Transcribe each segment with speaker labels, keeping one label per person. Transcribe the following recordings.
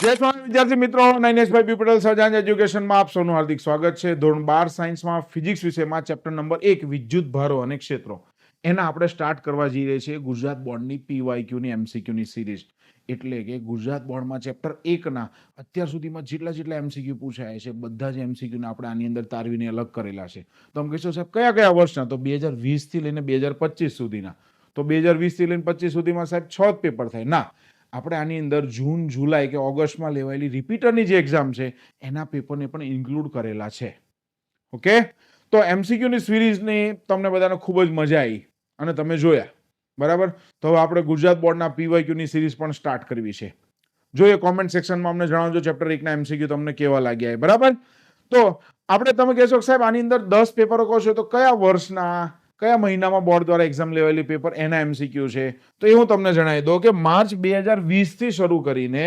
Speaker 1: જય સ્વામી વિદ્યાર્થી મિત્રો, નૈનેશભાઈ બી પટેલ સજાન એજ્યુકેશનમાં આપ સૌનું હાર્દિક સ્વાગત છે. ધોરણ 12 સાયન્સમાં ફિઝિક્સ વિષયમાં ચેપ્ટર નંબર 1 વિદ્યુત ભારો અને ક્ષેત્રો એના આપણે સ્ટાર્ટ કરવા જઈ રહ્યા છીએ ગુજરાત બોર્ડની પીવાયક્યુની એમસીક્યુની સિરીઝ. એટલે કે ગુજરાત બોર્ડમાં ચેપ્ટર 1 ના અત્યાર સુધીમાં જેટલા એમસીક્યુ પૂછાયા છે બધા જ એમસીક્યુને આપણે આની અંદર તારવીને અલગ કરેલા છે. તો તમે કહેશો સાહેબ કયા કયા વર્ષના? તો 2020 થી લઈને 2025 સુધીના. તો 2020 થી લઈને 25 સુધીમાં સાહેબ 6 પેપર થાય ના. આપણે આની અંદર જૂન જુલાઈ કે ઓગસ્ટમાં લેવાયેલી રિપીટરની જે એક્ઝામ છે એના પેપરને પણ ઇન્ક્લુડ કરેલા છે. ઓકે, તો એમસીક્યુની સિરીઝની તમને બધાને ખૂબ જ મજા આવી અને તમે જોયા, બરાબર. તો હવે આપણે ગુજરાત બોર્ડના પીવાયક્યુની સિરીઝ પણ સ્ટાર્ટ કરવી છે. જોઈએ કોમેન્ટ સેક્શનમાં અમને જણાવજો ચેપ્ટર 1 ના એમસીક્યુ તમને કેવા લાગ્યા, બરાબર. તો આપણે તમે કહેશો કે સાહેબ આની અંદર 10 પેપરો કહો છો તો કયા વર્ષના કયા મહિનામાં બોર્ડ દ્વારા એક્ઝામ લેવાયેલી પેપર એના એમસીક્યુ છે? તો એ હું તમને જણાવી દઉં કે માર્ચ 2020 થી શરૂ કરીને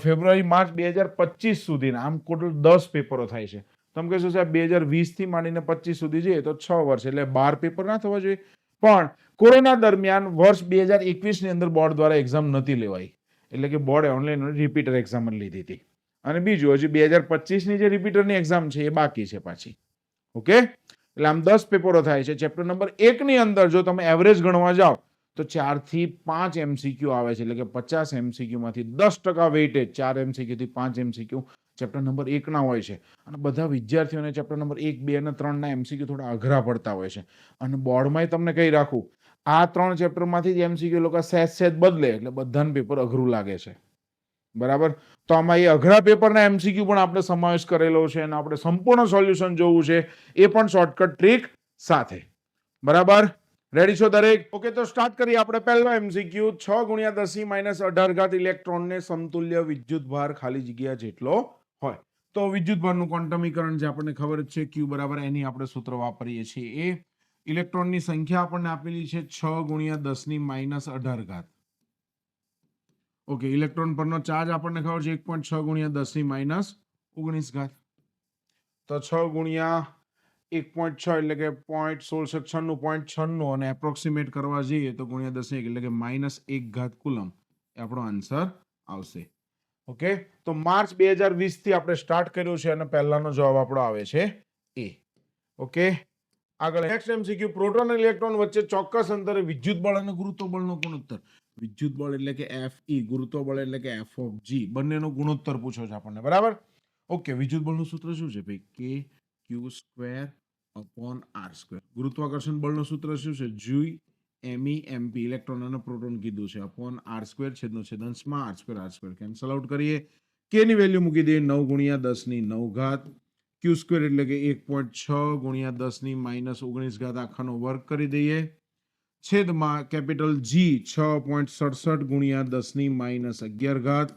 Speaker 1: ફેબ્રુઆરી માર્ચ 2025 સુધીના આમ ટોટલ 10 પેપરો થાય છે. તમે કહેશો સાહેબ 2020 થી માંડીને 25 સુધી જઈએ તો 6 વર્ષ એટલે 12 પેપર ના થવા જોઈએ. પણ કોરોના દરમિયાન વર્ષ 2021 ની અંદર બોર્ડ દ્વારા એક્ઝામ નથી લેવાઈ, એટલે કે બોર્ડે ઓનલાઈન રિપીટર એક્ઝામ લીધી હતી. અને બીજું હજી 2025 ની જે રિપીટરની એક્ઝામ છે એ બાકી છે પાછી. ઓકે, એટલે આમ 10 પેપરો થાય છે. ચેપ્ટર નંબર 1 ની અંદર જો તમે એવરેજ ગણવા જાઓ તો 4 થી 5 એમસીક્યુ આવે છે, એટલે કે 50 એમસીક્યુ માંથી 10% વેઇટેજ 4 એમસીક્યુ થી 5 એમસીક્યુ ચેપ્ટર નંબર 1 ના હોય છે. અને બધા વિદ્યાર્થીઓને ચેપ્ટર નંબર 1, 2 અને 3 ના એમસીક્યુ થોડા અઘરા પડતા હોય છે. અને બોર્ડમાં તમને કહી રાખું, આ 3 ચેપ્ટરમાંથી જ એમસીક્યુ લોકો સહેજ બદલે એટલે બધાને પેપર અઘરું લાગે છે, બરાબર. તો આમાં એ અઘરા પેપરના એમસીક્યુ પણ આપણે સમાવેશ કરેલો છે અને આપણે સંપૂર્ણ સોલ્યુશન જોવું છે, એ પણ શોર્ટકટ ટ્રીક સાથે, બરાબર. રેડી છો દરેક? ઓકે, તો સ્ટાર્ટ કરીએ આપણે પહેલો એમસીક્યુ. 6 × 10 - 18 ઇલેક્ટ્રોનને સમતુલ્ય વિદ્યુત ભાર ખાલી જગ્યા જેટલો હોય. તો વિદ્યુત ભારનું ક્વોન્ટમીકરણ જે આપણને ખબર જ છે, Q બરાબર એની આપણે સૂત્ર વાપરીએ છીએ. એ ઇલેક્ટ્રોનની સંખ્યા આપણને આપેલી છે 6 × 10 - 18. ઓકે, ઇલેક્ટ્રોન પરનો ચાર્જ આપણને ખબર છે 1.6 × 10 - 19. તો 6 × 1.6 એટલે કે 0.1696 અને એપ્રોક્સિમેટ કરવા જઈએ તો × 10 એટલે કે -1 કુલમ એ આપણો આન્સર આવશે. ઓકે, તો માર્ચ 2020 થી આપણે સ્ટાર્ટ કર્યું છે અને પહેલાનો જવાબ આપણો આવે છે એ. ઓકે, આગળ નેક્સ્ટ એમસીક્યુ. પ્રોટોન અને ઇલેક્ટ્રોન વચ્ચે ચોક્કસ અંતરે વિદ્યુત બળ અને ગુરુત્વ બળનો ગુણોત્તર. વિદ્યુત બળ એટલે કે Fe, ગુરુત્વ બળ એટલે કે F of G, બંનેનો ગુણોત્તર પૂછો છે આપણને, બરાબર. ઓકે, વિદ્યુત બળનું સૂત્ર શું છે ભાઈ? K(Q²/R²). ગુરુત્વાકર્ષણ બળનું સૂત્ર શું છે? G MEMP, ઇલેક્ટ્રોન અને પ્રોટોન કીધું છે, /R², છેદનો છેદંશમાં R², કેન્સલ આઉટ કરીએ. K ની વેલ્યુ મૂકી દઈએ 9 × 10⁻⁹. Q² એટલે કે 1.6 × 10⁻⁻19 આખાનો વર્ગ કરી દઈએ, છેદમાં capital G 6.67 × 10⁻11.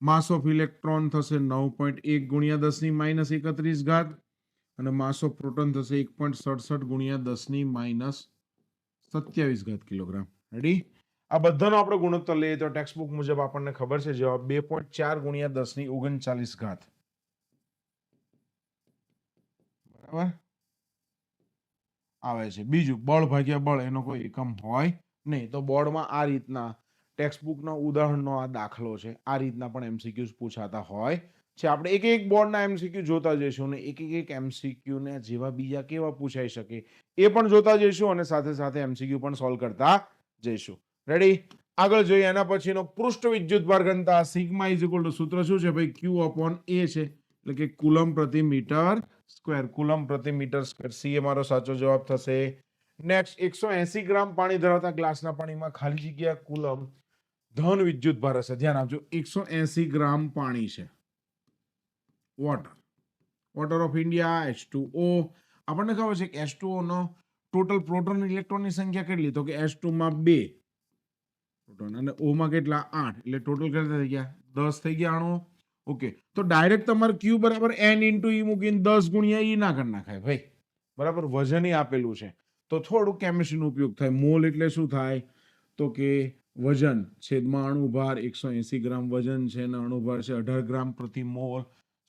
Speaker 1: Mass of electron થશે 9.1 × 10⁻31 અને માસ ઓફ પ્રોટોન થશે 1.67 × 10⁻27 કિલોગ્રામ. રેડી? આ બધાનો આપણે ગુણોત્તર લઈએ તો ટેક્સ્ટબુક મુજબ આપણને ખબર છે જવાબ 2.4 × 10⁻39. બરાબર આવે છે. બીજું બળ ભાગ્યા બળ એનો કોઈ એકમ હોય નહીં. તો બોર્ડમાં આ રીતના ટેક્સ્ટબુકના ઉદાહરણનો આ દાખલો છે, આ રીતના પણ એમસીક્યુઝ પૂછાતા હોય છે. આપણે એક એક બોર્ડના એમસીક્યુ જોતા જઈશું અને એક એમસીક્યુ ને જેવા બીજા કેવા પૂછાઈ શકે એ પણ જોતા જઈશું અને સાથે સાથે એમસીક્યુ પણ સોલ્વ કરતા જઈશું. રેડી? આગળ જોઈએ. એના પછીનો પૃષ્ઠ વિદ્યુત ભાર ઘનતા સિગ્મા સૂત્ર શું છે ભાઈ? Q/A છે, એટલે કે કુલમ પ્રતિ મીટર સ્ક્વેર. કુલમ પ્રતિ મીટર સ્ક્વેર. સી એ મારો સાચો જવાબ થશે. નેક્સ્ટ, 180 ગ્રામ પાણી ધરાવતા ગ્લાસના પાણીમાં ખાલી જગ્યા કુલમ ધન વિદ્યુત ભાર હશે. ધ્યાન આપજો, 180 ગ્રામ પાણી છે, વોટર ઓફ ઇન્ડિયા H2O. આપણને ખબર છે કે H2O નો ટોટલ પ્રોટોન ઇલેક્ટ્રોનની સંખ્યા કેટલી? તો કે H2 માં 2 પ્રોટોન અને O માં કેટલા? 8, એટલે ટોટલ કેટલા થઈ ગયા? 10 થઈ ગયા અણુઓ. ઓકે, તો ડાયરેક્ટ તમારે Q બરાબર N × E મૂકીને 10 × E ના કરી નાખાય ભાઈ, બરાબર. વજન આપેલું છે તો થોડું કેમિસ્ટ્રીનો ઉપયોગ થાય. મોલ એટલે શું થાય? તો કે વજન છેદમાં અણુભાર. 180 ગ્રામ વજન છે અને અણુભાર છે 18 ગ્રામ પ્રતિ મોલ.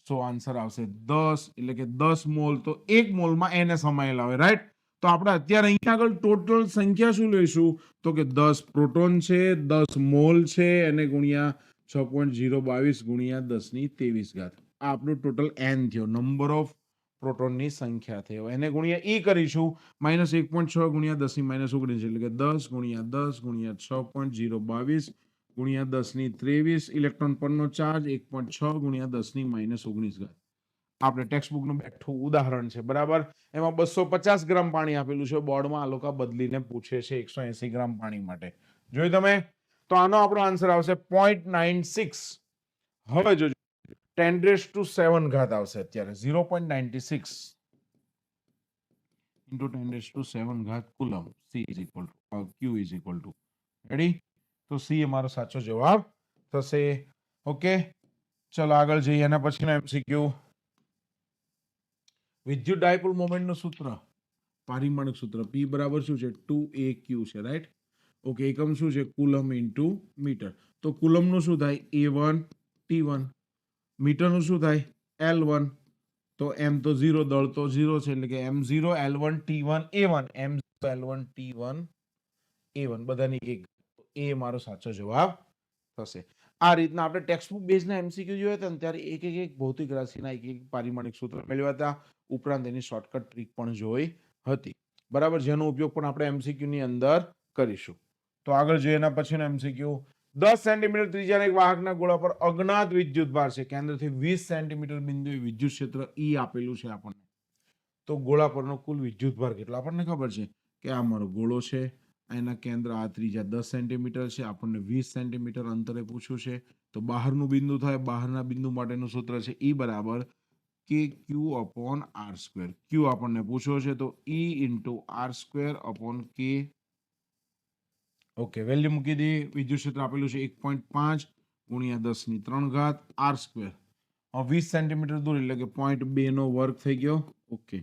Speaker 1: સો આન્સર આવશે 10, એટલે કે 10 મોલ. તો 1 મોલમાં એને સમાયેલા હોય, રાઈટ. તો આપણે અત્યારે અહીંયા આગળ ટોટલ સંખ્યા શું લઈશું? તો કે 10 પ્રોટોન છે, 10 મોલ છે, અને ગુણ્યા 6.022 ગુણ્યા 10^23 આ આપણું ટોટલ n થયો, નંબર ઓફ પ્રોટોનની સંખ્યા થયો. એને ગુણ્યા e કરીશું -1.6 ગુણ્યા 10^-19 એટલે કે 10 ગુણ્યા 10 ગુણ્યા 6.022 ગુણ્યા 10^23 ઇલેક્ટ્રોન પરનો ચાર્જ 1.6 ગુણ્યા 10^-19. આપણે ટેક્સ્ટ બુકનું બેઠું ઉદાહરણ છે, બરાબર. એમાં 250 ગ્રામ પાણી આપેલું છે. બોર્ડમાં આ લોકો બદલીને પૂછે છે 180 ગ્રામ પાણી માટે. જોયું તમે? તો આનો આપણો આન્સર આવશે 0.96. હવે જોજો 10⁻⁷ આવશે અત્યારે 0.96 × 10⁻⁷ coulomb. C is equal to Q is equal to ready. તો C એ મારો સાચો જવાબ થશે. ઓકે, ચલો આગળ જઈએ. એના પછીનો MCQ. વિદ્યુત ડાયપોલ મોમેન્ટનું સૂત્ર, પારિમાણિક સૂત્ર P બરાબર શું છે? 2AQ છે, રાઈટ. ઓકે, એકમ શું છે? Coulomb into metre. તો કુલમનું શું થાય? A1 T1. મીટરનું શું થાય? L1. તો m તો 0, દળ તો 0 છે એટલે કે m0 L1 T1 A1, m0 L1 T1 A1 બધાની એક. એ મારો સાચો જવાબ થશે. આ રીતના આપણે ટેક્સ્ટબુક બેઝના MCQ જોયા હતા ને ત્યારે એક ભૌતિક રાશિના એક પારિમાણિક સૂત્ર મેળવ્યા હતા. ઉપરાંત એની શોર્ટકટ ટ્રીક પણ જોઈ હતી, બરાબર, જેનો ઉપયોગ પણ આપણે MCQ ની અંદર કરીશું. તો આગળ જોઈએ. એના પછીનો MCQ. 10 સેન્ટીમીટર ત્રિજ્યાના એક વાહકના ગોળા પર અજ્ઞાત વિદ્યુતભાર છે. કેન્દ્રથી 20 સેન્ટીમીટર બિંદુએ વિદ્યુત ક્ષેત્ર E આપેલું છે આપણને. તો ગોળા પરનો કુલ વિદ્યુતભાર કેટલો? આપણને ખબર છે કે આ મારો ગોળો છે, એના કેન્દ્ર આ ત્રિજ્યા 10 સેન્ટીમીટર છે. આપણને 20 સેન્ટીમીટર અંતરે પૂછ્યું છે. તો બહારનું બિંદુ થાય. બહારના બિંદુ માટેનું સૂત્ર છે E બરાબર KQ/R². Q આપણને પૂછ્યો છે તો E × R²/K. ઓકે, વેલ્યુ મૂકી દી. વિદ્યુત ક્ષેત્ર આપેલું છે 1.5 ગુણ્યા 10^3 R². 20 સેન્ટીમીટર દૂર એટલે કે 0.2 નો વર્ગ થઈ ગયો. ઓકે,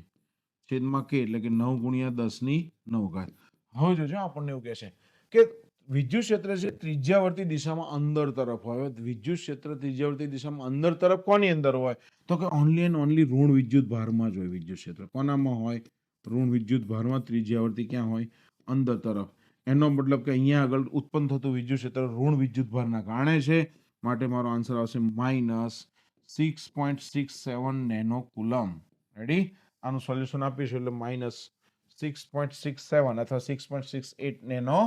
Speaker 1: છેદમાં K એટલે કે 9 ગુણ્યા 10^9. હવે જોજો, આપણને એવું કહે છે કે વિદ્યુત ક્ષેત્ર છે ત્રિજ્યાવર્તી દિશામાં અંદર તરફ હોય. વિદ્યુત ક્ષેત્ર ત્રિજ્યાવર્તી દિશામાં અંદર તરફ કોની અંદર હોય? તો કે ઓનલી એન્ડ ઓનલી ઋણ વિદ્યુત ભારમાં જ હોય. વિદ્યુત ક્ષેત્ર કોનામાં હોય? ઋણ વિદ્યુત ભારમાં. ત્રિજ્યાવર્તી ક્યાં હોય? અંદર તરફ. એનો મતલબ કે અહીંયા આગળ ઉત્પન્ન થતું વિદ્યુત ક્ષેત્ર ઋણ વિદ્યુત ભારના કારણે છે. માટે મારો આન્સર આવશે -6.67 નેનો કુલમ. રેડી. આનું સોલ્યુશન આપીશું એટલે -6.67 અથવા 6.68 નેનો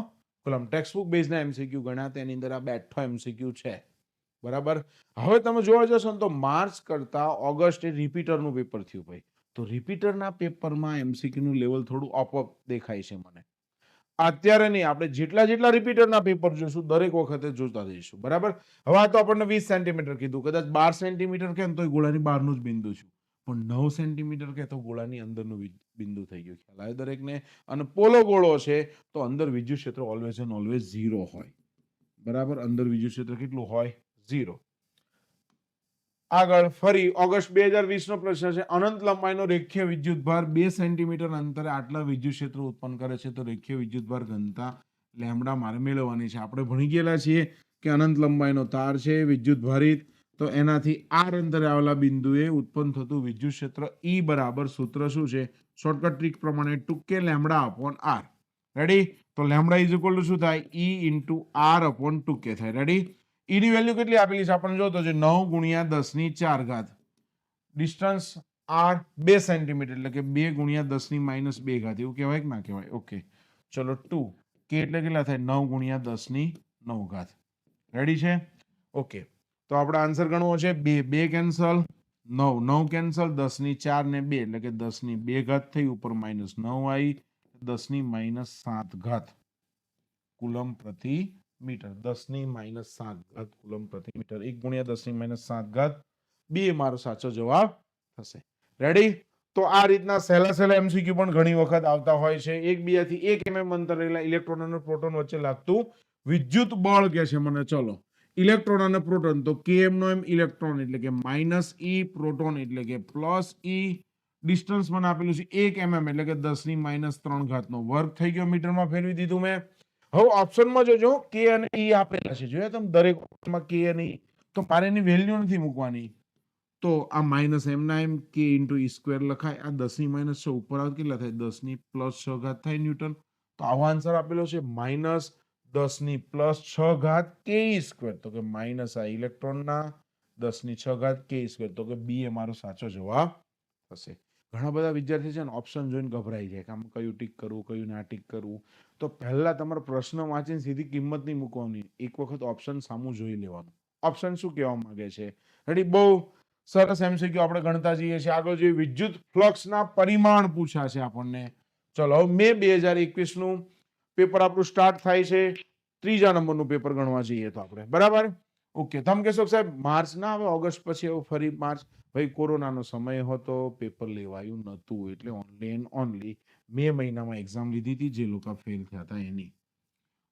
Speaker 1: કુલમ. ટેક્સ્ટબુક બેઝના MCQ ગણ્યા તેની અંદર આ બેઠો MCQ છે, બરાબર. હવે તમે જોવા જશો ને તો માર્ચ કરતા ઓગસ્ટ એ રિપીટરનું પેપર થયું ભાઈ. તો રિપીટરના પેપરમાં MCQ નું લેવલ થોડું અપ દેખાય છે મને. અત્યારે નહીં, આપણે જેટલા રિપીટરના પેપર જોઈશું દરેક વખતે જોતા જઈશું, બરાબર. હવે આ તો આપણને 20 સેન્ટીમીટર કીધું. કદાચ 12 સેન્ટીમીટર કે તો ગોળાની બહારનું જ બિંદુ છું, પણ 9 સેન્ટીમીટર કે તો ગોળાની અંદરનું બિંદુ થઈ ગયું. ખ્યાલ આવે દરેકને? અને પોલો ગોળો છે તો અંદર વિદ્યુત ક્ષેત્ર ઓલવેઝ એન્ડ ઓલવેઝ 0 હોય, બરાબર. અંદર વિદ્યુત ક્ષેત્ર કેટલું હોય? 0. આગળ ફરી ઓગસ્ટ 2020 નો પ્રશ્ન છે. અનંત લંબાઈનો રેખીય વિદ્યુતભાર 2 સેન્ટીમીટર અંતરે આટલા વિદ્યુત ક્ષેત્ર ઉત્પન્ન કરે છે. તો રેખીય વિદ્યુતભાર ઘનતા લેમ્બડા મારે મેળવવાની છે. આપણે ભણી ગયેલા છીએ કે અનંત લંબાઈનો તાર છે વિદ્યુતભારિત, તો એનાથી r અંતરે આવેલા બિંદુએ ઉત્પન્ન થતું વિદ્યુત ક્ષેત્ર E બરાબર સૂત્ર શું છે? શોર્ટકટ ટ્રીક પ્રમાણે 2k λ/r. રેડી. તો લેમ્બડા ઇઝ ઇક્વલ ટુ શું થાય? E × r/2k થાય. રેડી. E ની વેલ્યુ કેટલી આપેલી છે આપણને જોતો છે? 9 ગુણ્યા 10^4. ડિસ્ટન્સ r 2 સેન્ટીમીટર એટલે કે 2 ગુણ્યા 10^-2. એવું કહેવાય કે ના કહેવાય? ઓકે, ચલો 2 k એટલે કેટલા થાય? 9 ગુણ્યા 10^9. રેડી છે? ઓકે, તો આપણે આન્સર ગણવો છે 2 કેન્સલ, 9 કેન્સલ, 10^4 ને 2 એટલે કે 10^2 થઈ. ઉપર -9 આવી, 10^-7 કુલમ પ્રતિ મીટર. 10^-7 કુલમ પ્રતિ મીટર. 1 ગુણ્યા 10^-7 બી મારો સાચો જવાબ થશે. રેડી. તો આ રીતના સહેલા MCQ પણ ઘણી વખત આવતા હોય છે. એકબીજાથી 1 mm અંતર રહેલા ઇલેક્ટ્રોન અને પ્રોટોન વચ્ચે લાગતું વિદ્યુત બળ કે છે મને. ચલો, ઇલેક્ટ્રોન અને પ્રોટોન, તો km નો m ઇલેક્ટ્રોન એટલે કે -e, પ્રોટોન એટલે કે +e. ડિસ્ટન્સ મને આપેલું છે 1 mm એટલે કે 10^-3 નો વર્ગ થઈ ગયો. મીટરમાં ફેરવી દીધું મેં. હવે ઓપ્શનમાં જોજો k અને e આપેલા છે. જોયા તમે? દરેક ઓપ્શનમાં k અને e. તો મારે એની વેલ્યુ નથી મૂકવાની. તો આ -m ના m k × e² લખાય. આ 10^-6 ઉપર આવે કેટલા થાય? 10^+6 થાય ન્યૂટન. તો આવો આન્સર આપેલો છે 10⁻6 ke સ્ક્વેર, તો કે માઇનસ આ ઇલેક્ટ્રોનના 10⁻6 ke સ્ક્વેર, તો કે બી એ મારો સાચો જવાબ થશે. ઘણા બધા વિદ્યાર્થી છે ને ઓપ્શન જોઈને ગભરાઈ જાય કે આમાં કયું ટીક કરવું, કયું ના ટીક કરવું. તો પહેલા તમારે પ્રશ્ન વાંચીને સીધી કિંમત નહીં મૂકવાની, એક વખત ઓપ્શન સામું જોઈ લેવાનું. ઓપ્શન શું કહેવા માંગે છે. રેડી, બહુ સરસ MCQ આપણે ગણતા જઈએ છીએ. આગળ જોઈએ, વિદ્યુત ફ્લક્સના પરિમાણ પૂછ્યા છે આપણને. ચલો, હવે મે 2021 નું પેપર આપણું સ્ટાર્ટ થાય છે. ત્રીજા નંબરનું પેપર ગણવા જઈએ તો આપણે, બરાબર. ઓકે, તમે કહેશો સાહેબ માર્ચ ના આવે, ઓગસ્ટ પછી હવે ફરી માર્ચ. ભાઈ, કોરોનાનો સમય હતો, પેપર લેવાયું નહોતું, એટલે ઓનલી એન્ડ ઓનલી મે મહિનામાં એક્ઝામ લીધી હતી જે લોકો ફેલ થયા હતા એની.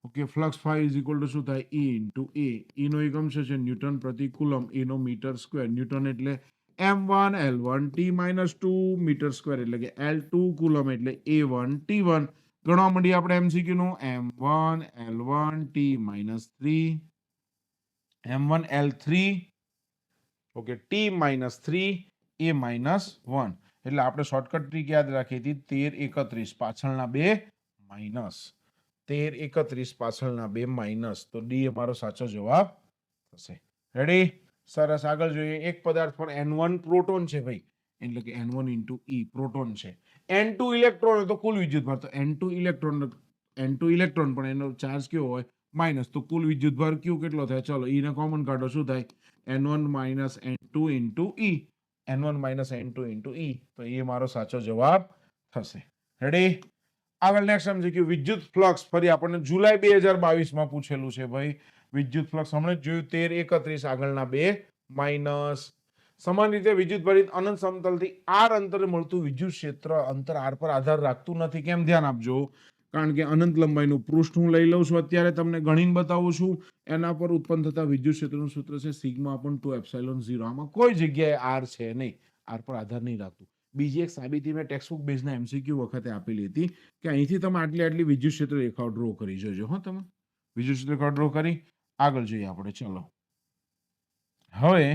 Speaker 1: Okay, flux phi is equal to શું થાય, E ઇન્ટુ એ. નો એકમ છે ન્યૂટન પ્રતિ કુલમ, એ નો મીટર સ્ક્વેર. ન્યૂટન એટલે m1 l1 t -2 metre square એટલે કે l2, કુલમ એટલે a1 t1. ગણવા માંડીએ આપણે MCQ નું m1 l1 t -3 m1 l3, okay, t -3 a -1. એટલે આપણે શોર્ટકટ ટ્રીક યાદ રાખી હતી 13 31 પાછળના બે માઇનસ, 13 31 પાછળના બે માઇનસ, તો ડી અમારો સાચો જવાબ થશે. રેડી, સરસ. આગળ જોઈએ, એક પદાર્થ પર n1 પ્રોટોન છે ભાઈ, એટલે કે n1 ઇન્ટુ E પ્રોટોન છે, n2 ઇલેક્ટ્રોન તો કુલ વિદ્યુતભાર, તો n2 ઇલેક્ટ્રોન પણ એનો ચાર્જ કેવો હોય, માઇનસ, તો કુલ વિદ્યુતભાર Q કેટલો થાય, ચલો E ને કોમન કાઢો, શું થાય, n1 - n2 into E, n1 - n2 into E, તો એ મારો સાચો જવાબ થશે. રેડી, આગળ નેક્સ્ટ MCQ, વિદ્યુત ફ્લક્સ ફરી આપણને જુલાઈ 2022 માં પૂછેલું છે ભાઈ. વિદ્યુત ફ્લક્સ હમણાં જોયું 13 31, આગળના બે માઇનસ. સમાન રીતે વિદ્યુત ભરિત અનંત સમતલથી r અંતરે મળતું વિદ્યુત ક્ષેત્ર અંતર r પર આધાર રાખતું નથી. કેમ? ધ્યાન આપજો, કારણ કે અનંત લંબાઈનું પૃષ્ઠ હું લઈ લઉં છું અત્યારે, તમને ગણીને બતાવું છું. એના પર ઉત્પન્ન થતા વિદ્યુત ક્ષેત્રનું સૂત્ર છે σ/2ε0. આમાં કોઈ જગ્યાએ r છે નહીં, r પર આધાર નહીં રાખતું. બીજી એક સાબિતી મેં ટેક્સ્ટબુક બેઝના MCQ વખતે આપેલી હતી કે અહીંથી તમે આટલી વિદ્યુત ક્ષેત્ર રેખાઓ ડ્રો કરી જોજો. હો, તમે વિદ્યુત ક્ષેત્ર રેખાઓ ડ્રો કરી. આગળ જોઈએ આપણે. ચલો, હવે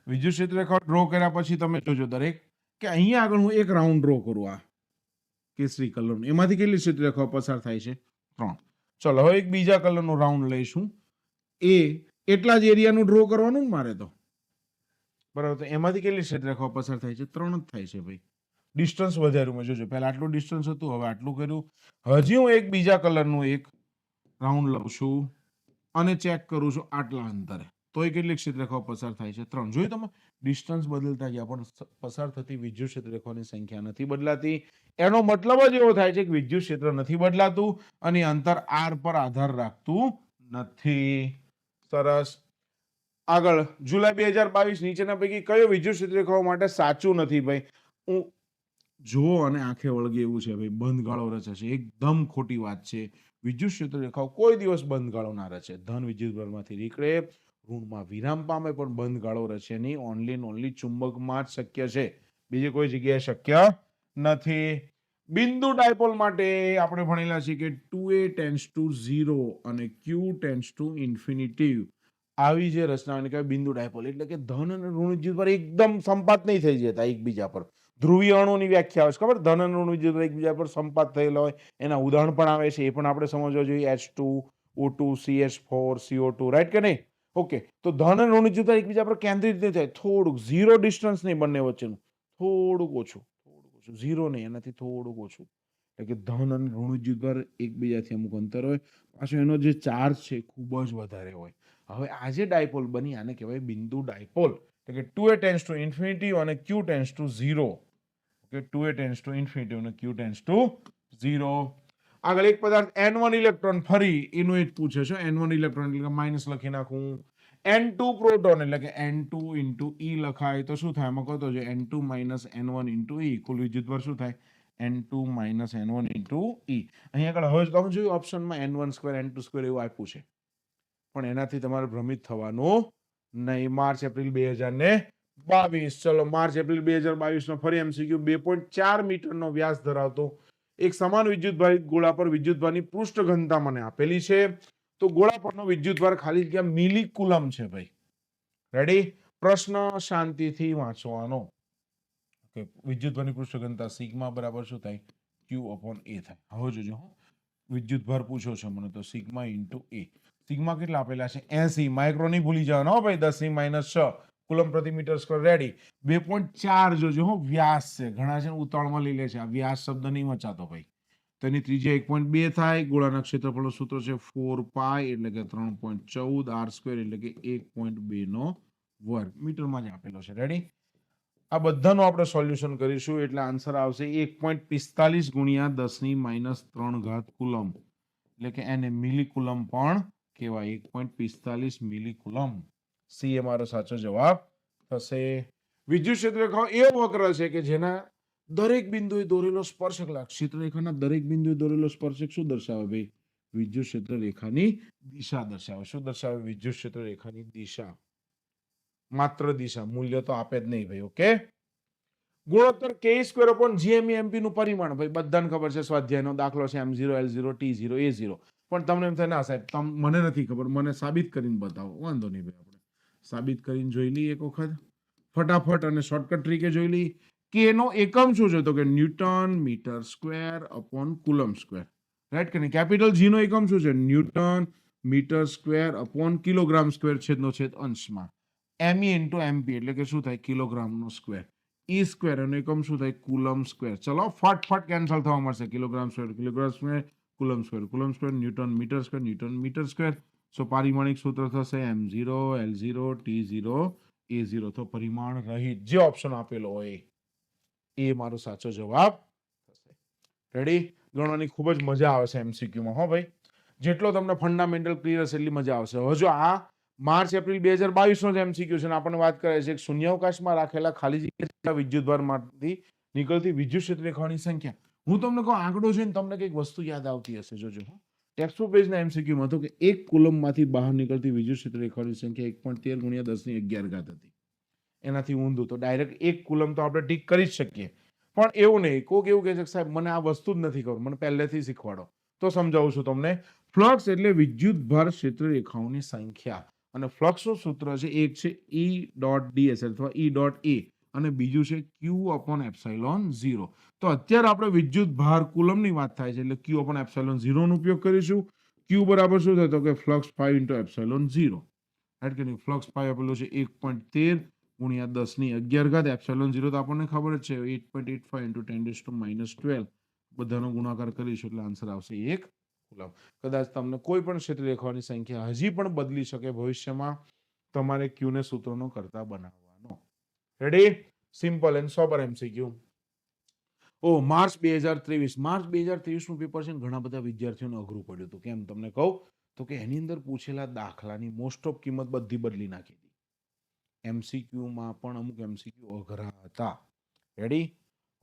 Speaker 1: વિદ્યુત ક્ષેત્ર રેખાઓ ડ્રો કર્યા પછી તમે જોજો દરેક કે અહીંયા આગળ હું એક રાઉન્ડ ડ્રો કરું, આ કેસરી કલરનું, એમાંથી કેટલી ક્ષેત્ર રેખાઓ પસાર થાય છે, 3. ચલો, હવે એક બીજા કલરનું રાઉન્ડ લઈશું, એ એટલા જ એરિયાનું ડ્રો કરવાનું ને મારે તો, બરાબર. તો એમાંથી કેટલી ક્ષેત્ર રેખાઓ પસાર થાય છે, 3 જ થાય છે ભાઈ. ડિસ્ટન્સ વધાર્યું મેં, જોજો પહેલા આટલું ડિસ્ટન્સ હતું, હવે આટલું કર્યું. હજી હું એક બીજા કલરનું એક રાઉન્ડ લઉં છું અને ચેક કરું છું આટલા અંતરે, તો એ કેટલી ક્ષેત્ર રેખાઓ પસાર થાય છે, 3. જોયું તમે, ડિસ્ટન્સ બદલતા ગયા પણ પસાર થતી વિદ્યુત ક્ષેત્ર રેખાઓની સંખ્યા નથી બદલાતી. એનો મતલબ જ એવો થાય છે કે વિદ્યુત ક્ષેત્ર નથી બદલાતું અને અંતર r પર આધાર રાખતું નથી. સરસ. આગળ, જુલાઈ 2022 નીચેના પૈકી કયો વિદ્યુત ક્ષેત્ર રેખાઓ માટે સાચું નથી ભાઈ. હું જો અને આંખે વળગે એવું છે ભાઈ, બંધ ગાળો રચે છે, એકદમ ખોટી વાત છે. વિદ્યુત ક્ષેત્ર રેખાઓ કોઈ દિવસ બંધ ગાળો ના રચે. ધન વિદ્યુતભારમાંથી નીકળે, ઋણમાં વિરામ પામે, પણ બંધ ગાળો રચે નહીં. ઓનલી ઓનલી ચુંબકમાં જ શક્ય છે, બીજી કોઈ જગ્યાએ શક્ય નથી. બિંદુ ડાયપોલ માટે આપણે ભણેલા છીએ કે 2a ટેન્ડ્સ ટુ 0 અને q ટેન્ડ્સ ટુ ઇન્ફિનિટી. આવી જે રચનાઓને કહેવાય બિંદુ ડાયપોલ, એટલે કે ધન અને ઋણ વિદ્યુતભાર એકદમ સંપાત નહીં થઈ જતા એકબીજા પર. ધ્રુવીય અણુની વ્યાખ્યા આવે છે ખબર, ધન અને ઋણ વિદ્યુતભાર એકબીજા પર સંપાત થયેલા હોય, એના ઉદાહરણ પણ આવે છે, એ પણ આપણે સમજવા જોઈએ. H2 O2 CH4 CO2, right કે નહીં? ઓકે, તો ધન અને ઋણ વિદ્યુતભાર એકબીજા પર કેન્દ્રિત નહીં થાય, થોડુંક ઝીરો ડિસ્ટન્સ નહીં બંને વચ્ચેનું, થોડુંક ઓછું, ઝીરો નહીં, એનાથી થોડુંક ઓછું. એટલે કે ધન અને ઋણ વિદ્યુતભાર એકબીજાથી અમુક અંતર હોય, પાછો એનો જે ચાર્જ છે ખૂબ જ વધારે હોય. હવે આ જે ડાયપોલ બની, આને કહેવાય બિંદુ ડાયપોલ. એટલે કે 2a ટેન્ડ્સ ટુ ઇન્ફિનિટી અને q tends to 0. Okay, 2a tends to infinity અને q ટેન્ડ્સ ટુ 0. આગળ એક પદાર્થ n1 ઇલેક્ટ્રોન, ફરી એનું એક પૂછે છે, n1 ઇલેક્ટ્રોન એટલે કે માઇનસ લખી નાખું. n2 પ્રોટોન એટલે કે n2 ઇન્ટુ E લખાય તો શું થાય, આમાં કહો તો n2 - n1 ઇન્ટુ E, કુલ વિદ્યુતભાર શું થાય, n2 - n1 ઇન્ટુ E. અહીં આગળ હવે તમે જોયું ઓપ્શનમાં n1 સ્ક્વેર n2 સ્ક્વેર એવું આપ્યું છે, પણ એનાથી તમારે ભ્રમિત થવાનું નહીં. March April 2022. ચલો, માર્ચ એપ્રિલ 2022 નો ફરી MCQ. 2.4 મીટરનો વ્યાસ ધરાવતો એક સમાન વિદ્યુતભારિત ગોળા પર વિદ્યુતભારની પૃષ્ઠ ઘનતા મને આપેલી છે. તો ગોળા પરનો વિદ્યુતભાર ખાલી જગ્યા મિલીકુલમ છે ભાઈ. રેડી, પ્રશ્ન શાંતિથી વાંચવાનો. ઓકે, વિદ્યુતભારની પૃષ્ઠ ઘનતા સિગ્મા બરાબર શું થાય, Q/A થાય. હવે જોજો, વિદ્યુત ભાર પૂછો છો મને તો સિગ્મા ઇન્ટુ એ. સિગ્મા કેટલા આપેલા છે 80. માઇક્રો નહીં ભૂલી જવાનો હો ભાઈ, 10⁻6 કુલમ પ્રતિ મીટર સ્ક્વેર. રેડી. 2.4 જોજો હો, વ્યાસ છે. ઘણા છે ને ઉતાવળમાં લઈ લે છે, આ વ્યાસ શબ્દ નહીં વચાતો ભાઈ. તો એની ત્રિજ્યા 1.2 થાય. ગોળાના ક્ષેત્રફળનું સૂત્ર છે 4 એટલે કે 3.14 r સ્ક્વેર એટલે કે 1.2 નો વર્ગ મીટરમાં જ આપેલો છે. રેડી. આ બધાનું આપણે સોલ્યુશન કરીશું એટલે આન્સર આવશે 1.45 ગુણ્યા 10⁻³ કુલમ, એટલે કે એને મિલી કુલમ પણ કહેવાય. 1.45 મિલી કુલમ. સી એ મારો સાચો જવાબ થશે. વિદ્યુત ક્ષેત્રરેખાઓ એ વક્ર છે કે જેના દરેક બિંદુએ દોરેલો સ્પર્શક લાગ. ક્ષેત્રરેખાના દરેક બિંદુએ દોરેલો સ્પર્શક શું દર્શાવે ભાઈ? વિદ્યુત ક્ષેત્રરેખાની દિશા દર્શાવે. શું દર્શાવે? વિદ્યુત ક્ષેત્રરેખાની દિશા. માત્ર દિશા, મૂલ્ય તો આપે જ નહીં ભાઈ. ઓકે. ગુણોત્તર k²/gmE નું પરિમાણ ભાઈ બધાને ખબર છે, સ્વાધ્યાયનો દાખલો છે m0 l0 t0 a0. પણ તમને એમ થાય ના સાહેબ મને નથી ખબર, મને સાબિત કરીને બતાવો. વાંધો નહીં ભાઈ, આપણે સાબિત કરીને જોઈ લઈએ એક વખત ફટાફટ, અને શોર્ટકટ તરીકે જોઈ લઈએ. કે નો એકમ શું છે? તો કે newton metre square upon coulomb square. Right કે નહીં? કેપિટલ જી નો એકમ શું છે? Newton metre square upon kilogram square છેદનો છેદ અંશમાં. me ઇન્ટુ mp એટલે કે શું થાય? કિલોગ્રામનો સ્ક્વેર. ઈ સ્ક્વેર એનો એકમ શું થાય? Coulomb square. ચલો ફટફટ કેન્સલ થવા મળશે. Kilogram square coulomb square, newton metre square. So પારિમાણિક સૂત્ર થશે m0 l0 t0 a0. તો પરિમાણ રહિત જે ઓપ્શન આપેલો હોય એ મારો સાચો જવાબ થશે. રેડી. ગણવાની ખૂબ જ મજા આવે છે MCQ માં હો ભાઈ. જેટલો તમને ફંડામેન્ટલ ક્લિયર હશે એટલી મજા આવશે. હવે જો આ માર્ચ એપ્રિલ 2022 નો જ MCQ છે, આપણને વાત કરે છે શૂન્યાવકાશમાં રાખેલા ખાલી જગ્યા વિદ્યુતભારમાંથી નીકળતી વિદ્યુત ક્ષેત્રરેખાઓની સંખ્યા. હું તમને કહું આંકડો છે ને તમને કંઈક વસ્તુ યાદ આવતી હશે. જોજો ટેક્સ્ટબુક પેજના MCQ માં હતો કે એક કુલમમાંથી બહાર નીકળતી વિદ્યુત ક્ષેત્રરેખાઓની સંખ્યા 1.13 ગુણ્યા 10⁻11 હતી. એનાથી ઊંધું તો ડાયરેક્ટ એક કુલમ તો આપણે ઠીક કરી જ શકીએ, પણ એવું નહીં. કોક એવું કહે છે કે સાહેબ મને આ વસ્તુ જ નથી ખબર, મને પહેલેથી શીખવાડો. તો સમજાવું છું તમને. ફ્લક્સ એટલે વિદ્યુત ભાર ક્ષેત્રરેખાઓની સંખ્યા, અને ફ્લક્સનું સૂત્ર છે એક છે E.ds અથવા E.A અને બીજું છે Q/ε0. તો અત્યારે આપણે વિદ્યુત ભાર કુલમની વાત થાય છે એટલે Q/ε0 નો ઉપયોગ કરીશું. Q બરાબર શું થાય? તો કે ફ્લક્સ 5 × ε0. રાઈટ કે નહીં? ફ્લક્સ 5 આપેલો છે 1.13 ગુણ્યા 10⁻11. ε0 તો આપણને ખબર જ છે 8.85 × 10⁻12. બધાનો ગુણાકાર કરીશું એટલે આન્સર આવશે 1 કુલમ. કદાચ તમને કોઈ પણ ક્ષેત્રરેખાઓની સંખ્યા હજી પણ બદલી શકે ભવિષ્યમાં, તમારે Q ને સૂત્રનો કરતા બનાવવાનો. Ready. Simple and sober MCQ. March 2023 નું પેપર છે ને ઘણા બધા વિદ્યાર્થીઓને અઘરું પડ્યું હતું. કેમ તમને કહું તો કે એની અંદર પૂછેલા દાખલાની મોસ્ટ ઓફ કિંમત બધી બદલી નાખી હતી. MCQ માં પણ અમુક MCQ અઘરા હતા. રેડી.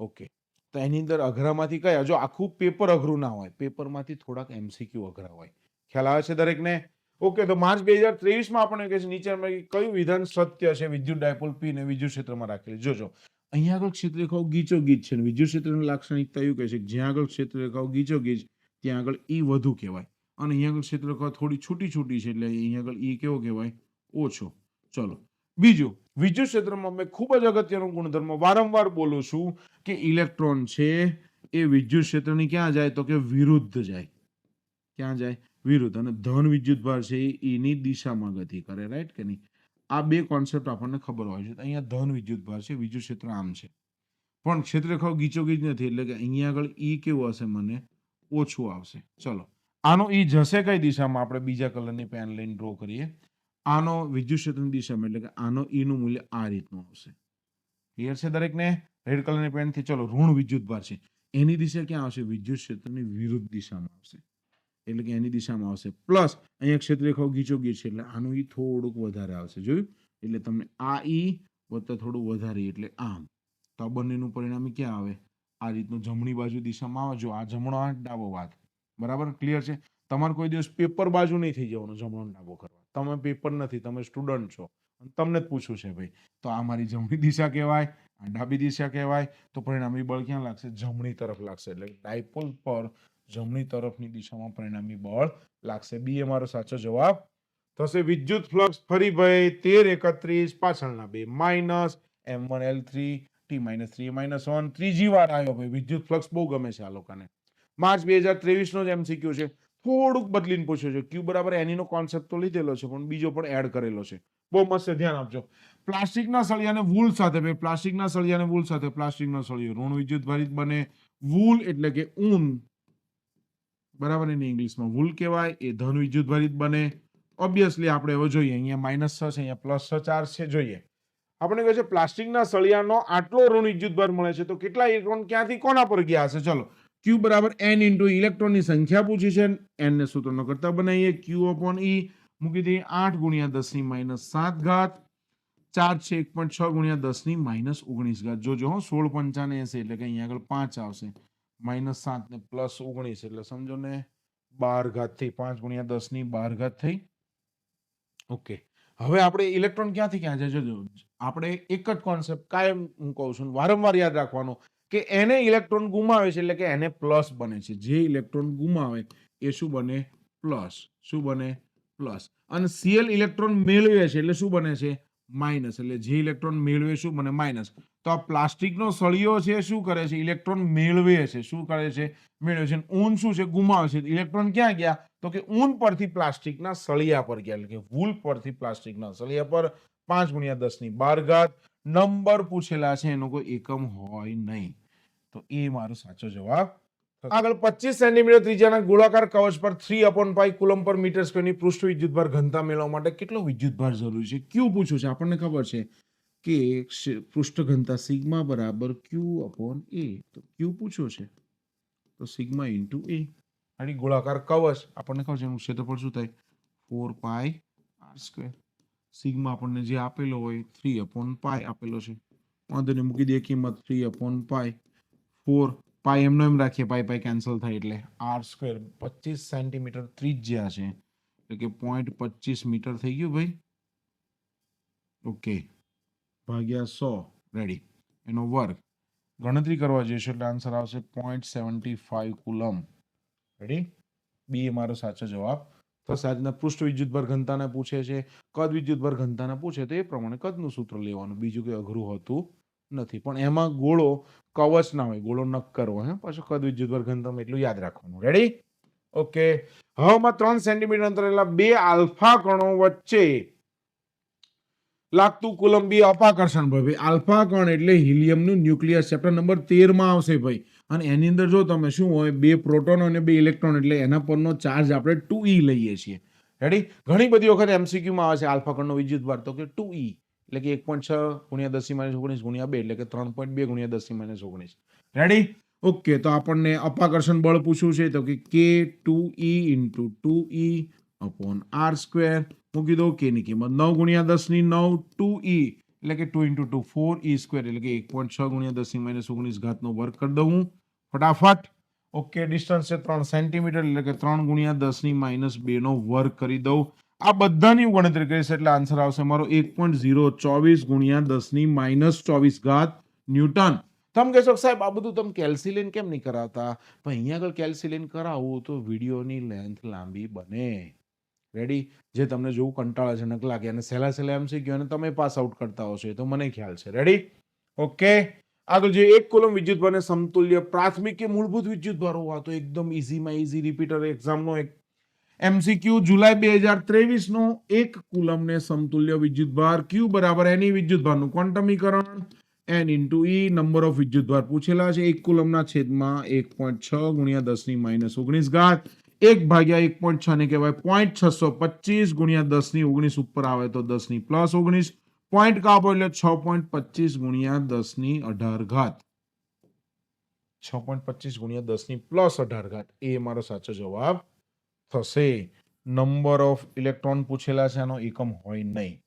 Speaker 1: ઓકે. તો એની અંદર અઘરામાંથી કયા? જો આખું પેપર અઘરું ના હોય, પેપરમાંથી થોડાક MCQ અઘરા હોય. ખ્યાલ આવે છે દરેકને? ઓકે. તો માર્ચ 2023 માં આપણને કહે છે નીચેનામાંથી કયું વિધાન સત્ય છે વિદ્યુત ડાયપોલ P ને વિદ્યુત ક્ષેત્રમાં રાખેલી. જોજો અહીંયા આગળ ક્ષેત્રરેખાઓ ગીચોગીચ છે, વિદ્યુત ક્ષેત્રની લાક્ષણિકતા એવું કહે છે કે જ્યાં આગળ ક્ષેત્રરેખાઓ ગીચોગીચ ત્યાં આગળ E વધુ કહેવાય, અને અહીંયા આગળ ક્ષેત્રરેખાઓ થોડી છૂટી છૂટી છે એટલે અહીંયા આગળ E કેવો કહેવાય? ઓછો. ચલો બીજું, વિદ્યુત ક્ષેત્રમાં મેં ખૂબ જ અગત્યનો ગુણધર્મ વારંવાર બોલું છું કે ઇલેક્ટ્રોન છે એ વિદ્યુત ક્ષેત્રની ક્યાં જાય? તો કે વિરુદ્ધ જાય. ક્યાં જાય? વિરુદ્ધ. અને ધન વિદ્યુત ભાર છે એ એની દિશામાં ગતિ કરે. રાઈટ કે નહીં? આ બે કોન્સેપ્ટ આપણને ખબર હોય છે. અહીંયા ધન વિદ્યુત ભાર છે, વિદ્યુત ક્ષેત્ર આમ છે, પણ ક્ષેત્રરેખાઓ ગીચોગીચ નથી એટલે કે અહીંયા આગળ ઈ કેવું હશે? મને ઓછું આવશે. ચલો આનો ઈ જશે કઈ દિશામાં? આપણે બીજા કલરની પેન લઈને ડ્રો કરીએ. આનો વિદ્યુત ક્ષેત્રની દિશામાં એટલે કે આનો ઈ નું મૂલ્ય આ રીતનું આવશે. ક્લિયર છે દરેકને? રેડ કલરની પેનથી. ચલો ઋણ વિદ્યુત ભાર છે, એની દિશા ક્યાં આવશે? વિદ્યુત ક્ષેત્રની વિરુદ્ધ દિશામાં આવશે, એટલે કે એની દિશામાં આવશે. પ્લસ અહીંયા ક્ષેત્રરેખાઓ ગીચોગીચ છે એટલે આનું ઈ થોડુંક વધારે આવશે. જોયું? એટલે તમને આ ઈ વત્તા થોડું વધારે એટલે આમ. તો આ બંનેનું પરિણામ ક્યાં આવે? આ રીતનું જમણી બાજુ દિશામાં આવે. જો આ જમણો હાથ ડાબો હાથ. બરાબર? ક્લિયર છે? તમારે કોઈ દિવસ પેપર બાજુ નહીં થઈ જવાનું જમણો ડાબો કરવા. તમે પેપર નથી, તમે સ્ટુડન્ટ છો, તમને જ પૂછવું છે ભાઈ તો આ મારી જમણી દિશા કહેવાય, આ ડાબી દિશા કહેવાય. તો પરિણામી બળ ક્યાં લાગશે? જમણી તરફ લાગશે. એટલે ડાયપોલ પર જમણી તરફની દિશામાં પરિણામી બળ લાગશે. બી એ મારો સાચો જવાબ થશે. વિદ્યુત ફ્લક્સ ફરી ભાઈ 1331 પાછળના બે minus m1 l3 t-3 a-1 ત્રીજી વાર આવ્યો ભાઈ. વિદ્યુત ફ્લક્સ બહુ ગમે છે આ લોકોને. માર્ચ 2023 નો જ MCQ છે. થોડુંક બદલીને પૂછ્યો છે. Q બરાબર એની નો કોન્સેપ્ટ તો લીધેલો છે પણ બીજો પણ એડ કરેલો છે. બહુ મસ્ત ધ્યાન આપજો. પ્લાસ્ટિકના સળિયાને વૂલ સાથે ભાઈ પ્લાસ્ટિકના સળિયાને વૂલ સાથે પ્લાસ્ટિકનો સળિયો ઋણ વિદ્યુત ભારિત બને. વૂલ એટલે કે ઊન બરાબર એને ઇંગ્લિશમાં વૂલ કહેવાય. એ ધન વિદ્યુત ભારિત બને. ઓબ્વિયસલી આપણે હવે જોઈએ અહીંયા -6 છે અહીંયા +6 ચાર્જ છે જોઈએ. આપણે કહે છે પ્લાસ્ટિકના સળિયાનો આટલો ઋણ વિદ્યુતભાર મળે છે તો કેટલા ઇલેક્ટ્રોન ક્યાંથી કોના પર ગયા હશે? ચલો Q બરાબર n ઇન્ટુ ઇલેક્ટ્રોનની સંખ્યા પૂછી છે. n ને સૂત્રનો કરતા બનાવીએ. Q upon E મૂકી દઈએ 8 ગુણ્યા 10 - 7 ઘાત. ચાર્જ છે 1.6 ગુણ્યા 10 - 19 ઘાત. જોજો હો 16 પંચાને 80 એટલે કે અહીંયા આગળ 5 આવશે. -7 ને +19 એટલે સમજો ને 12 ઘાત થઈ. 5 ગુણ્યા 10 - 12 ઘાત થઈ. ઓકે, હવે આપણે ઇલેક્ટ્રોન ક્યાંથી ક્યાં જાય? જોજો આપણે એક જ કોન્સેપ્ટ કાયમ હું કહું છું વારંવાર યાદ રાખવાનો કે એને ઇલેક્ટ્રોન ગુમાવે છે એટલે કે એને પ્લસ બને છે. જે ઇલેક્ટ્રોન ગુમાવે એ શું બને? પ્લસ. શું બને? પ્લસ. અને Cl ઇલેક્ટ્રોન મેળવે છે એટલે શું બને છે? માઇનસ. એટલે જે ઇલેક્ટ્રોન મેળવે શું બને? માઇનસ. તો આ પ્લાસ્ટિકનો સળિયો છે શું કરે છે? ઇલેક્ટ્રોન મેળવે છે. શું કરે છે? મેળવે છે. ઊન શું છે? ગુમાવે છે. ઇલેક્ટ્રોન ક્યાં ગયા? તો કે ઊન પરથી પ્લાસ્ટિકના સળિયા પર ગયા એટલે કે વૂલ પરથી પ્લાસ્ટિકના સળિયા પર. 5 ગુણ્યા 10 - 12 ઘાત. નંબર પૂછેલા છે એનો કોઈ એકમ હોય નહીં તો એ મારો સાચો જવાબ. આગળ 25 સેન્ટીમીટર ત્રિજ્યાના ગોળાકાર કવચ પર 3/π કુલમ પર મીટર સ્ક્વેરની પૃષ્ઠ વિદ્યુતભાર ઘનતા મેળવવા માટે કેટલો વિદ્યુતભાર જરૂરી છે? Q પૂછ્યું છે. આપણને ખબર છે કે પૃષ્ઠ ઘનતા સિગ્મા બરાબર Q/A. તો Q પૂછ્યો છે તો સિગ્મા ઇન્ટુ A. આની ગોળાકાર કવચ આપણને ખબર છે એનું ક્ષેત્રફળ શું થાય? 4πr². સિગ્મા આપણને જે આપેલો હોય 3/π આપેલો છે. વાંધો નહીં મૂકી દઈએ કિંમત 3/π. 4 પાઈ એમનો એમ રાખીએ. પાઈ કેન્સલ થાય એટલે r². 25 સેન્ટીમીટર ત્રિજ્યા છે એટલે કે 0.25 મીટર થઈ ગયું ભાઈ. ઓકે, ભાગ્યા 100. રેડી. એનો વર્ગ ગણતરી કરવા જઈશું એટલે આન્સર આવશે 0.75 કુલમ. રેડી. બી એ મારો સાચો જવાબ. તો આજના પૃષ્ઠ વિદ્યુતભાર ઘનતાને પૂછે છે, કદ વિદ્યુતભાર ઘનતાને પૂછે તો એ પ્રમાણે કદનું સૂત્ર લેવાનું. બીજું કંઈ અઘરું હોતું નથી. પણ એમાં ગોળો કવચ ના હોય, ગોળો નક્કર હોય. પાછું કદ વિદ્યુતભાર ઘનતામાં એટલું યાદ રાખવાનું. રેડી. ઓકે, હવામાં 3 સેન્ટીમીટર અંતરેલા બે આલ્ફા કણો વચ્ચે લાગતું કુલમ બી અપાકર્ષણ ભાઈ. આલ્ફા કણ એટલે હિલિયમનું ન્યુક્લિયસ. ચેપ્ટર નંબર 13 માં આવશે ભાઈ. અને એની અંદર જો તમે શું હોય, બે પ્રોટોન અને બે ઇલેક્ટ્રોન એટલે એના પરનો ચાર્જ આપણે 2e લઈએ છીએ. રેડી. ઘણી બધી વખત MCQ માં આવે છે આલ્ફા કણનો વિદ્યુતભાર તો કે 2e એટલે કે 1.6 ગુણ્યા 10 - 19 ગુણ્યા 2 એટલે કે 3.2 ગુણ્યા 10 - 19. રેડી. ઓકે, તો આપણને અપાકર્ષણ બળ પૂછ્યું છે તો કે K2e * 2e upon r². મૂકી દો. કે ની કિંમત 9 ગુણ્યા 10 - 9 2e એટલે કે 2 * 2 4e² એટલે કે 1.6 ગુણ્યા 10 - 19 ઘાતનો વર્ગ કરી દઉં ફટાફટ. ઓકે, ડિસ્ટન્સ છે 3 સેન્ટીમીટર એટલે કે 3 ગુણ્યા 10 - 2 નો વર્ગ કરી દઉં. આ બધાની ગણતરી કરીશ એટલે આન્સર આવશે મારો 1.024 ગુણ્યા 10 - 24 ઘાત ન્યૂટન. તમે કહેશો સાહેબ આ બધું તમે કેલ્ક્યુલેશન કેમ નહીં કરાવતા? પણ અહીંયા આગળ કેલ્ક્યુલેશન કરાવવું તો વિડીયોની લેન્થ લાંબી બને. રેડી. જે તમને જોવું કંટાળાજનક લાગે અને સહેલા MCQ અને તમે પાસ આઉટ કરતા હશો એ તો મને ખ્યાલ છે. રેડી. ઓકે, આગળ જે 1 કુલમ વિદ્યુતભારને સમતુલ્ય પ્રાથમિક કે મૂળભૂત વિદ્યુતભાર હોવા તો એકદમ ઈઝીમાં ઈઝી રિપીટર એક્ઝામનો એક MCQ જુલાઈ 2023 નો 1 કુલમને સમતુલ્ય વિદ્યુતભાર Q બરાબર એની વિદ્યુતભારનું ક્વોન્ટમીકરણ n * E નંબર ઓફ વિદ્યુતભાર પૂછેલા છે. 1 કુલમના છેદમાં 1.6 ગુણ્યા 10 - 19 ઘાત. 1 ભાગ્યા 1.6 ને કહેવાય 0.625 ગુણ્યા 10 - 19 ઉપર આવે તો 10 + 19 પોઈન્ટ કાપો એટલે 6.25 ગુણ્યા 10 - 18 ઘાત. 6.25 ગુણ્યા 10 + 18 ઘાત એ મારો સાચો જવાબ થશે. નંબર ઓફ ઇલેક્ટ્રોન પૂછેલા છે આનો એકમ હોય નહીં.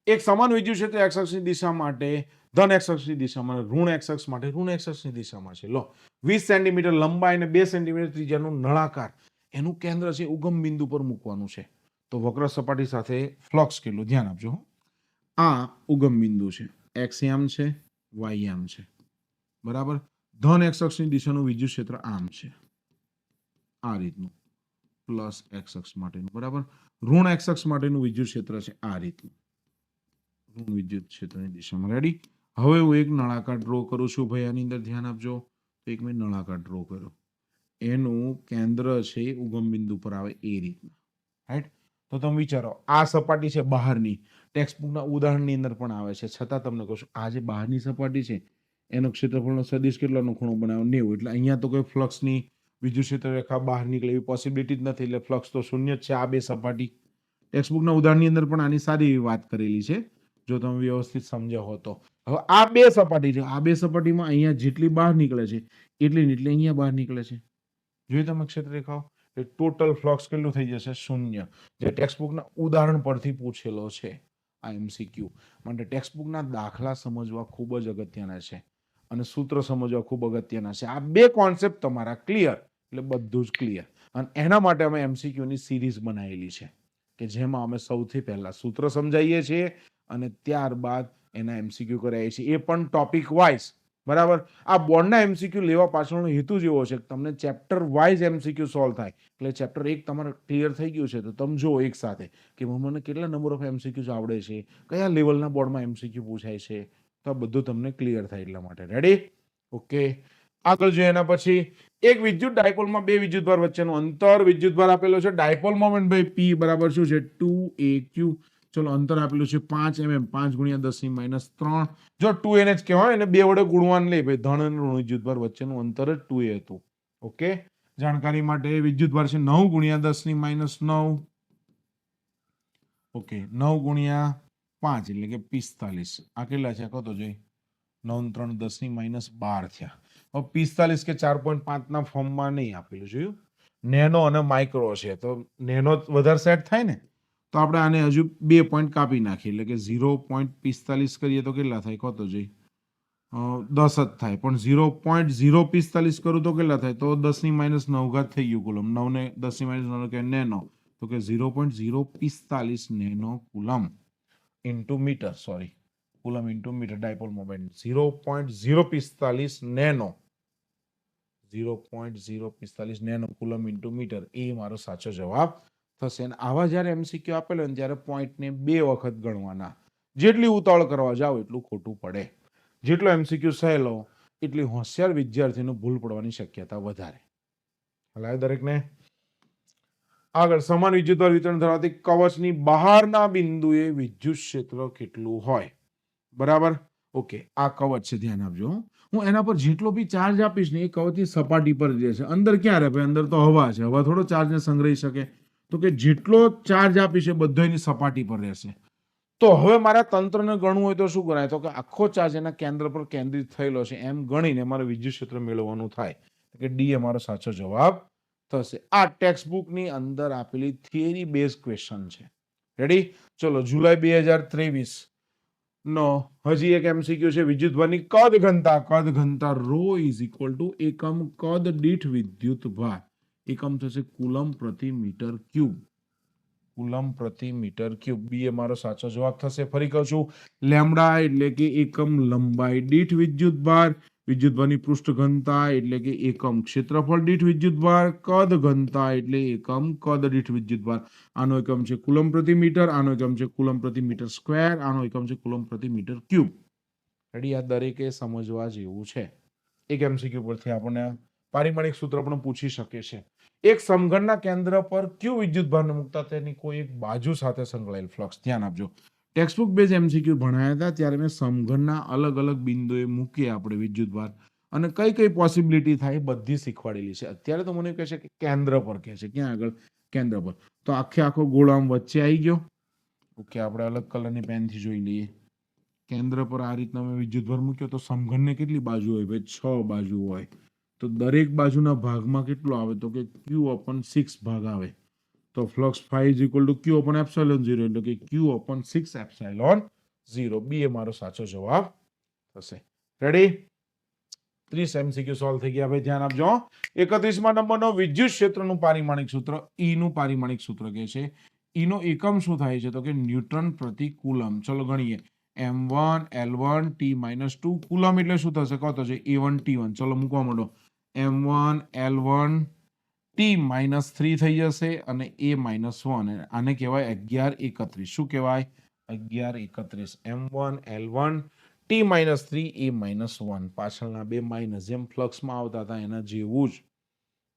Speaker 1: એક સમાન વિદ્યુત ક્ષેત્ર x અક્ષની દિશા માટે ધન x અક્ષની દિશામાં ઋણ x અક્ષ માટે ઋણ x અક્ષની દિશામાં છે. લો 20 સેન્ટીમીટર લંબાઈ અને 2 સેન્ટીમીટર ત્રિજ્યાનું નળાકાર એનું કેન્દ્ર છે ઉગમ બિંદુ પર મૂકવાનું છે. તો વક્ર સપાટી સાથે ફ્લક્સ કેટલું ધ્યાન આપજો. આ ઉગમ બિંદુ છે. x આમ છે, y આમ છે. બરાબર. ધન x અક્ષની દિશાનું વિદ્યુત ક્ષેત્ર આમ છે. આ રીતનું પ્લસ x અક્ષ માટેનું. બરાબર. ઋણ x અક્ષ માટેનું વિદ્યુત ક્ષેત્ર છે આ રીતનું. ઋણ વિદ્યુત ક્ષેત્રની દિશામાં. રેડી. હવે હું એક નળાકાર ડ્રો કરું છું ભાઈ. આની અંદર ધ્યાન આપજો. તો એક મેં નળાકાર ડ્રો કર્યો, એનું કેન્દ્ર છે ઉગમ બિંદુ પર આવે એ રીતના, રાઈટ? તો તમે વિચારો આ સપાટી છે બહારની, ટેક્સ્ટબુકના ઉદાહરણની અંદર પણ આવે છે, છતાં તમને કહું છું આ જે બહારની સપાટી છે એનો ક્ષેત્રફળનો સદિશ કેટલાનો ખૂણો બનાવ્યો 90, એટલે અહીંયા તો કોઈ ફ્લક્સની વિદ્યુત ક્ષેત્ર રેખા બહાર નીકળે એવી પોસિબિલિટી જ નથી, એટલે ફ્લક્સ તો શૂન્ય જ છે આ બે સપાટી. ટેક્સ્ટબુકના ઉદાહરણની અંદર પણ આની સારી એવી વાત કરેલી છે જો તમે વ્યવસ્થિત સમજ્યા હો તો. હવે આ બે સપાટી છે, આ બે સપાટીમાં અહીંયા જેટલી બહાર નીકળે છે એટલી ને એટલી અહીંયા બહાર નીકળે છે. જોઈ તમે ક્ષેત્ર રેખાઓ, એ ટોટલ ફ્લક્સ કેટલું થઈ જશે? શૂન્ય, જે ટેક્સ્ટબુકના ઉદાહરણ પરથી પૂછેલો છે આ MCQ. માટે ટેક્સ્ટબુકના દાખલા સમજવા ખૂબ જ અગત્યના છે અને સૂત્ર સમજવા ખૂબ અગત્યના છે. આ બે કોન્સેપ્ટ તમારા ક્લિયર એટલે બધું જ ક્લિયર. અને એના માટે અમે MCQ ની સિરીઝ બનાવેલી છે કે જેમાં અમે સૌથી પહેલા સૂત્ર સમજાવીએ છીએ અને ત્યારબાદ એના MCQ કરાવીએ છીએ, એ પણ ટોપિક વાઇઝ. બરાબર? આ બોર્ડના MCQ લેવા પાછળનો હેતુ જ એવો છે કે તમને ચેપ્ટર વાઇઝ MCQ સોલ્વ થાય. એટલે ચેપ્ટર 1 તમારે ક્લિયર થઈ ગયું છે તો તમે જો એક સાથે કે મને કેટલા નંબર ઓફ MCQ આવડે છે, કયા લેવલના બોર્ડમાં MCQ પૂછાય છે, તો આ બધું તમને ક્લિયર થાય એટલા માટે. રેડી? ઓકે, આગળ જોઈએ. એના પછી એક વિદ્યુત ડાયપોલમાં બે વિદ્યુતભાર વચ્ચેનું અંતર, વિદ્યુતભાર આપેલો છે ડાયપોલ મોમેન્ટ ભાઈ P બરાબર શું છે? 2AQ. ચલો અંતર આપેલું છે 5 mm, 5 × 10⁻³ જો 2n જ કહેવાય એને બે વડે ગુણવાનું લે ભાઈ, ધન અને ઋણ વિદ્યુતભાર વચ્ચેનું અંતર જ 2a હતું. ઓકે, જાણકારી માટે વિદ્યુતભાર છે 9 × 10⁻৯. ઓકે, 9 × 5 એટલે કે 45. આ કેટલા છે કહો તો જોઈ? 9 3 10⁻12 થયા. હવે 45 કે 4.5 ના ફોર્મમાં નહીં આપેલું, જોયું? નેનો અને માઇક્રો છે તો નેનો વધારે સેટ થાય ને, તો આપણે આને હજુ 2 પોઈન્ટ કાપી નાખીએ એટલે કે 0.45 કરીએ તો કેટલા થાય કહો તો જોઈ? 10 જ થાય. પણ 0.045 કરું તો કેટલા થાય? તો 10⁻9 થઈ ગયું કુલમ. 9 ને 10⁻9 કે નેનો, તો કે 0.045 nano coulomb into metre, sorry coulomb into metre dipole moment 0.045 nano, 0.045 nano coulomb into metre, એ મારો સાચો જવાબ થશે. અને આવા જ્યારે MCQ આપેલો ને ત્યારે પોઈન્ટને 2 વખત ગણવાના. જેટલી ઉતાવળ કરવા જાવ એટલું ખોટું પડે. જેટલો MCQ સહેલો એટલી હોશિયાર વિદ્યાર્થીનું ભૂલ પડવાની શક્યતા વધારે. હલાય દરેકને. આગળ, સમાન વિદ્યુતભાર વિતરણ ધરાવતી કવચની બહારના બિંદુએ વિદ્યુત ક્ષેત્ર કેટલું હોય? બરાબર? ઓકે, આ કવચ છે, ધ્યાન આપજો. હું એના પર જેટલો બી ચાર્જ આપીશ ને એ કવચની સપાટી પર જ રહેશે. અંદર ક્યાં રહે? અંદર તો હવા છે, હવા થોડો ચાર્જને સંગ્રહી શકે. તો કે જેટલો ચાર્જ આપીશ એ બધો એની સપાટી પર રહેશે. તો હવે મારા તંત્રને ગણવું હોય તો શું કરાય? તો કે આખો ચાર્જ એના કેન્દ્ર પર કેન્દ્રિત થયેલો છે એમ ગણીને મારે વિદ્યુત ક્ષેત્ર મેળવવાનું થાય. કે D એ મારો સાચો જવાબ થશે. આ ટેક્સ્ટબુકની અંદર આપેલી થિયરી બેઝ ક્વેશ્ચન છે. રેડી? ચલો, જુલાઈ 2023 નો હજી એક MCQ છે. વિદ્યુતભારની કદ ઘનતા. કદ ઘનતા ρ એકમ કદ દીઠ વિદ્યુતભાર. એકમ થશે કુલમ પ્રતિ મીટર ક્યુબ. કુલમ પ્રતિ મીટર ક્યુબ. બી એ મારો સાચો જવાબ થશે. ફરી કહું છું, લેમ્ડા એટલે કે એકમ લંબાઈ દીઠ વિદ્યુતભાર, વિદ્યુતભારની પૃષ્ઠ ઘનતા એટલે કે એકમ ક્ષેત્રફળ દીઠ વિદ્યુતભાર, કદ ઘનતા એટલે એકમ કદ દીઠ વિદ્યુતભાર. આનો એકમ છે કુલમ પ્રતિ મીટર, આનો એકમ છે કુલમ પ્રતિ મીટર સ્ક્વેર, આનો એકમ છે કુલમ પ્રતિ મીટર ક્યુબ. રેડી? આ દરેકે સમજવા જેવું છે. એક MCQ પરથી આપણને પારિમાણિક સૂત્ર પણ પૂછી શકે છે. એક સમઘનના કેન્દ્ર પર ક્યુ વિદ્યુતભારને મૂકતા તેની કોઈ એક બાજુ સાથે સંકળાયેલ ફ્લક્સ. ધ્યાન આપજો, ટેક્સ્ટબુક બેઝ MCQ ભણાયા હતા ત્યારે મેં સમઘનના અલગ અલગ બિંદુએ મૂકીએ આપણે વિદ્યુતભાર અને કઈ કઈ પોસિબિલિટી થાય બધી શીખવાડેલી છે. અત્યારે તો મને કહે છે કે કેન્દ્ર પર કહે છે. ક્યાં આગળ? કેન્દ્ર પર. તો આખો ગોળો આમ વચ્ચે આવી ગયો. ઓકે, આપણે અલગ કલરની પેનથી જોઈ લઈએ. કેન્દ્ર પર આ રીતના મેં વિદ્યુતભાર મૂક્યો તો સમઘનને કેટલી બાજુ હોય ભાઈ? 6 બાજુ હોય. તો દરેક બાજુના ભાગમાં કેટલો આવે? તો કે Q/6 ભાગ આવે. તો ફ્લક્સ phi = Q/ε0 એટલે કે Q/6ε0. બી એ મારો સાચો જવાબ થશે. રેડી? 30 MCQ સોલ્વ થઈ ગયા ભાઈ. ધ્યાન આપજો. 31મા નંબરનો વિદ્યુત ક્ષેત્રનું પારિમાણિક સૂત્ર. E નું પારિમાણિક સૂત્ર કહે છે. E નો એકમ શું થાય છે? તો કે ન્યૂટન પ્રતિ કુલમ. ચલો ગણીએ. M1 L1 T-2 કુલમ એટલે શું થશે કહો તો? A1 T1. ચલો મૂકવા માંડો. M1 L1 T-3 થઈ જશે અને A-1. આને કહેવાય 11 31. શું કહેવાય? 11 31. M1 L1 T-3 A-1 પાછળના બે માઇનસ જેમ ફ્લક્સમાં આવતા હતા એના જેવું જ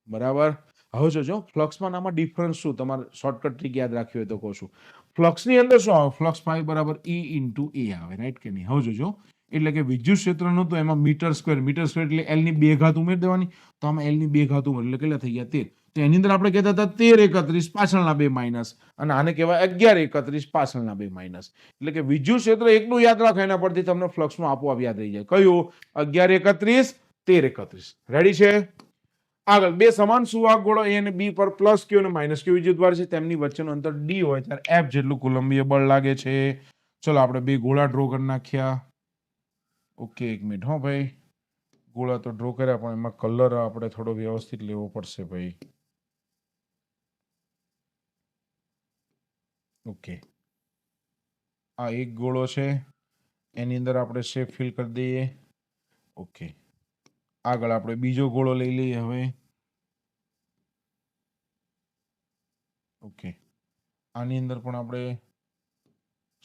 Speaker 1: બરાબર. હવે જોજો ફ્લક્સમાં આમાં ડિફરન્સ શું તમારે શોર્ટકટ ટ્રીક યાદ રાખવી હોય તો કહું છું. ફ્લક્સની અંદર શું આવે ફ્લક્સ પાઈ બરાબર E ઇન્ટુ A આવે રાઈટ કે નહીં. હવે જોજો એટલે કે વિદ્યુત ક્ષેત્રનું તો એમાં મીટર સ્ક્વેર એટલે L ની 2 ઘાત ઉમેરી દેવાની તો આમાં L ની 2 ઘાત ઉમેર એટલે કેટલા થઈ ગયા 13. તો એની અંદર આપણે કહેતા હતા 13 31 પાછળના બે માઇનસ અને આને કહેવાય 11 31 પાછળના બે માઇનસ. એટલે કે વિદ્યુત ક્ષેત્ર એકલું યાદ રાખો એના પરથી તમને ફ્લક્સનું આપોઆપ યાદ રહી જાય. કયું 11 31 13 31. રેડી છે. આગળ બે સમાન સુવાહક ગોળો A અને B પર પ્લસ Q અને માઇનસ Q વિદ્યુતભાર છે તેમની વચ્ચેનું અંતર D હોય ત્યારે F જેટલું કુલંબીય બળ લાગે છે. ચલો આપણે બે ગોળા ડ્રો કરી નાખ્યા. ઓકે એક મિનિટ હો ભાઈ, ગોળા તો ડ્રો કર્યા પણ એમાં કલર આપણે થોડો વ્યવસ્થિત લેવો પડશે ભાઈ. ઓકે આ એક ગોળો છે એની અંદર આપણે શેપ ફિલ કરી દઈએ. ઓકે આગળ આપણે બીજો ગોળો લઈ લઈએ હવે. ઓકે આની અંદર પણ આપણે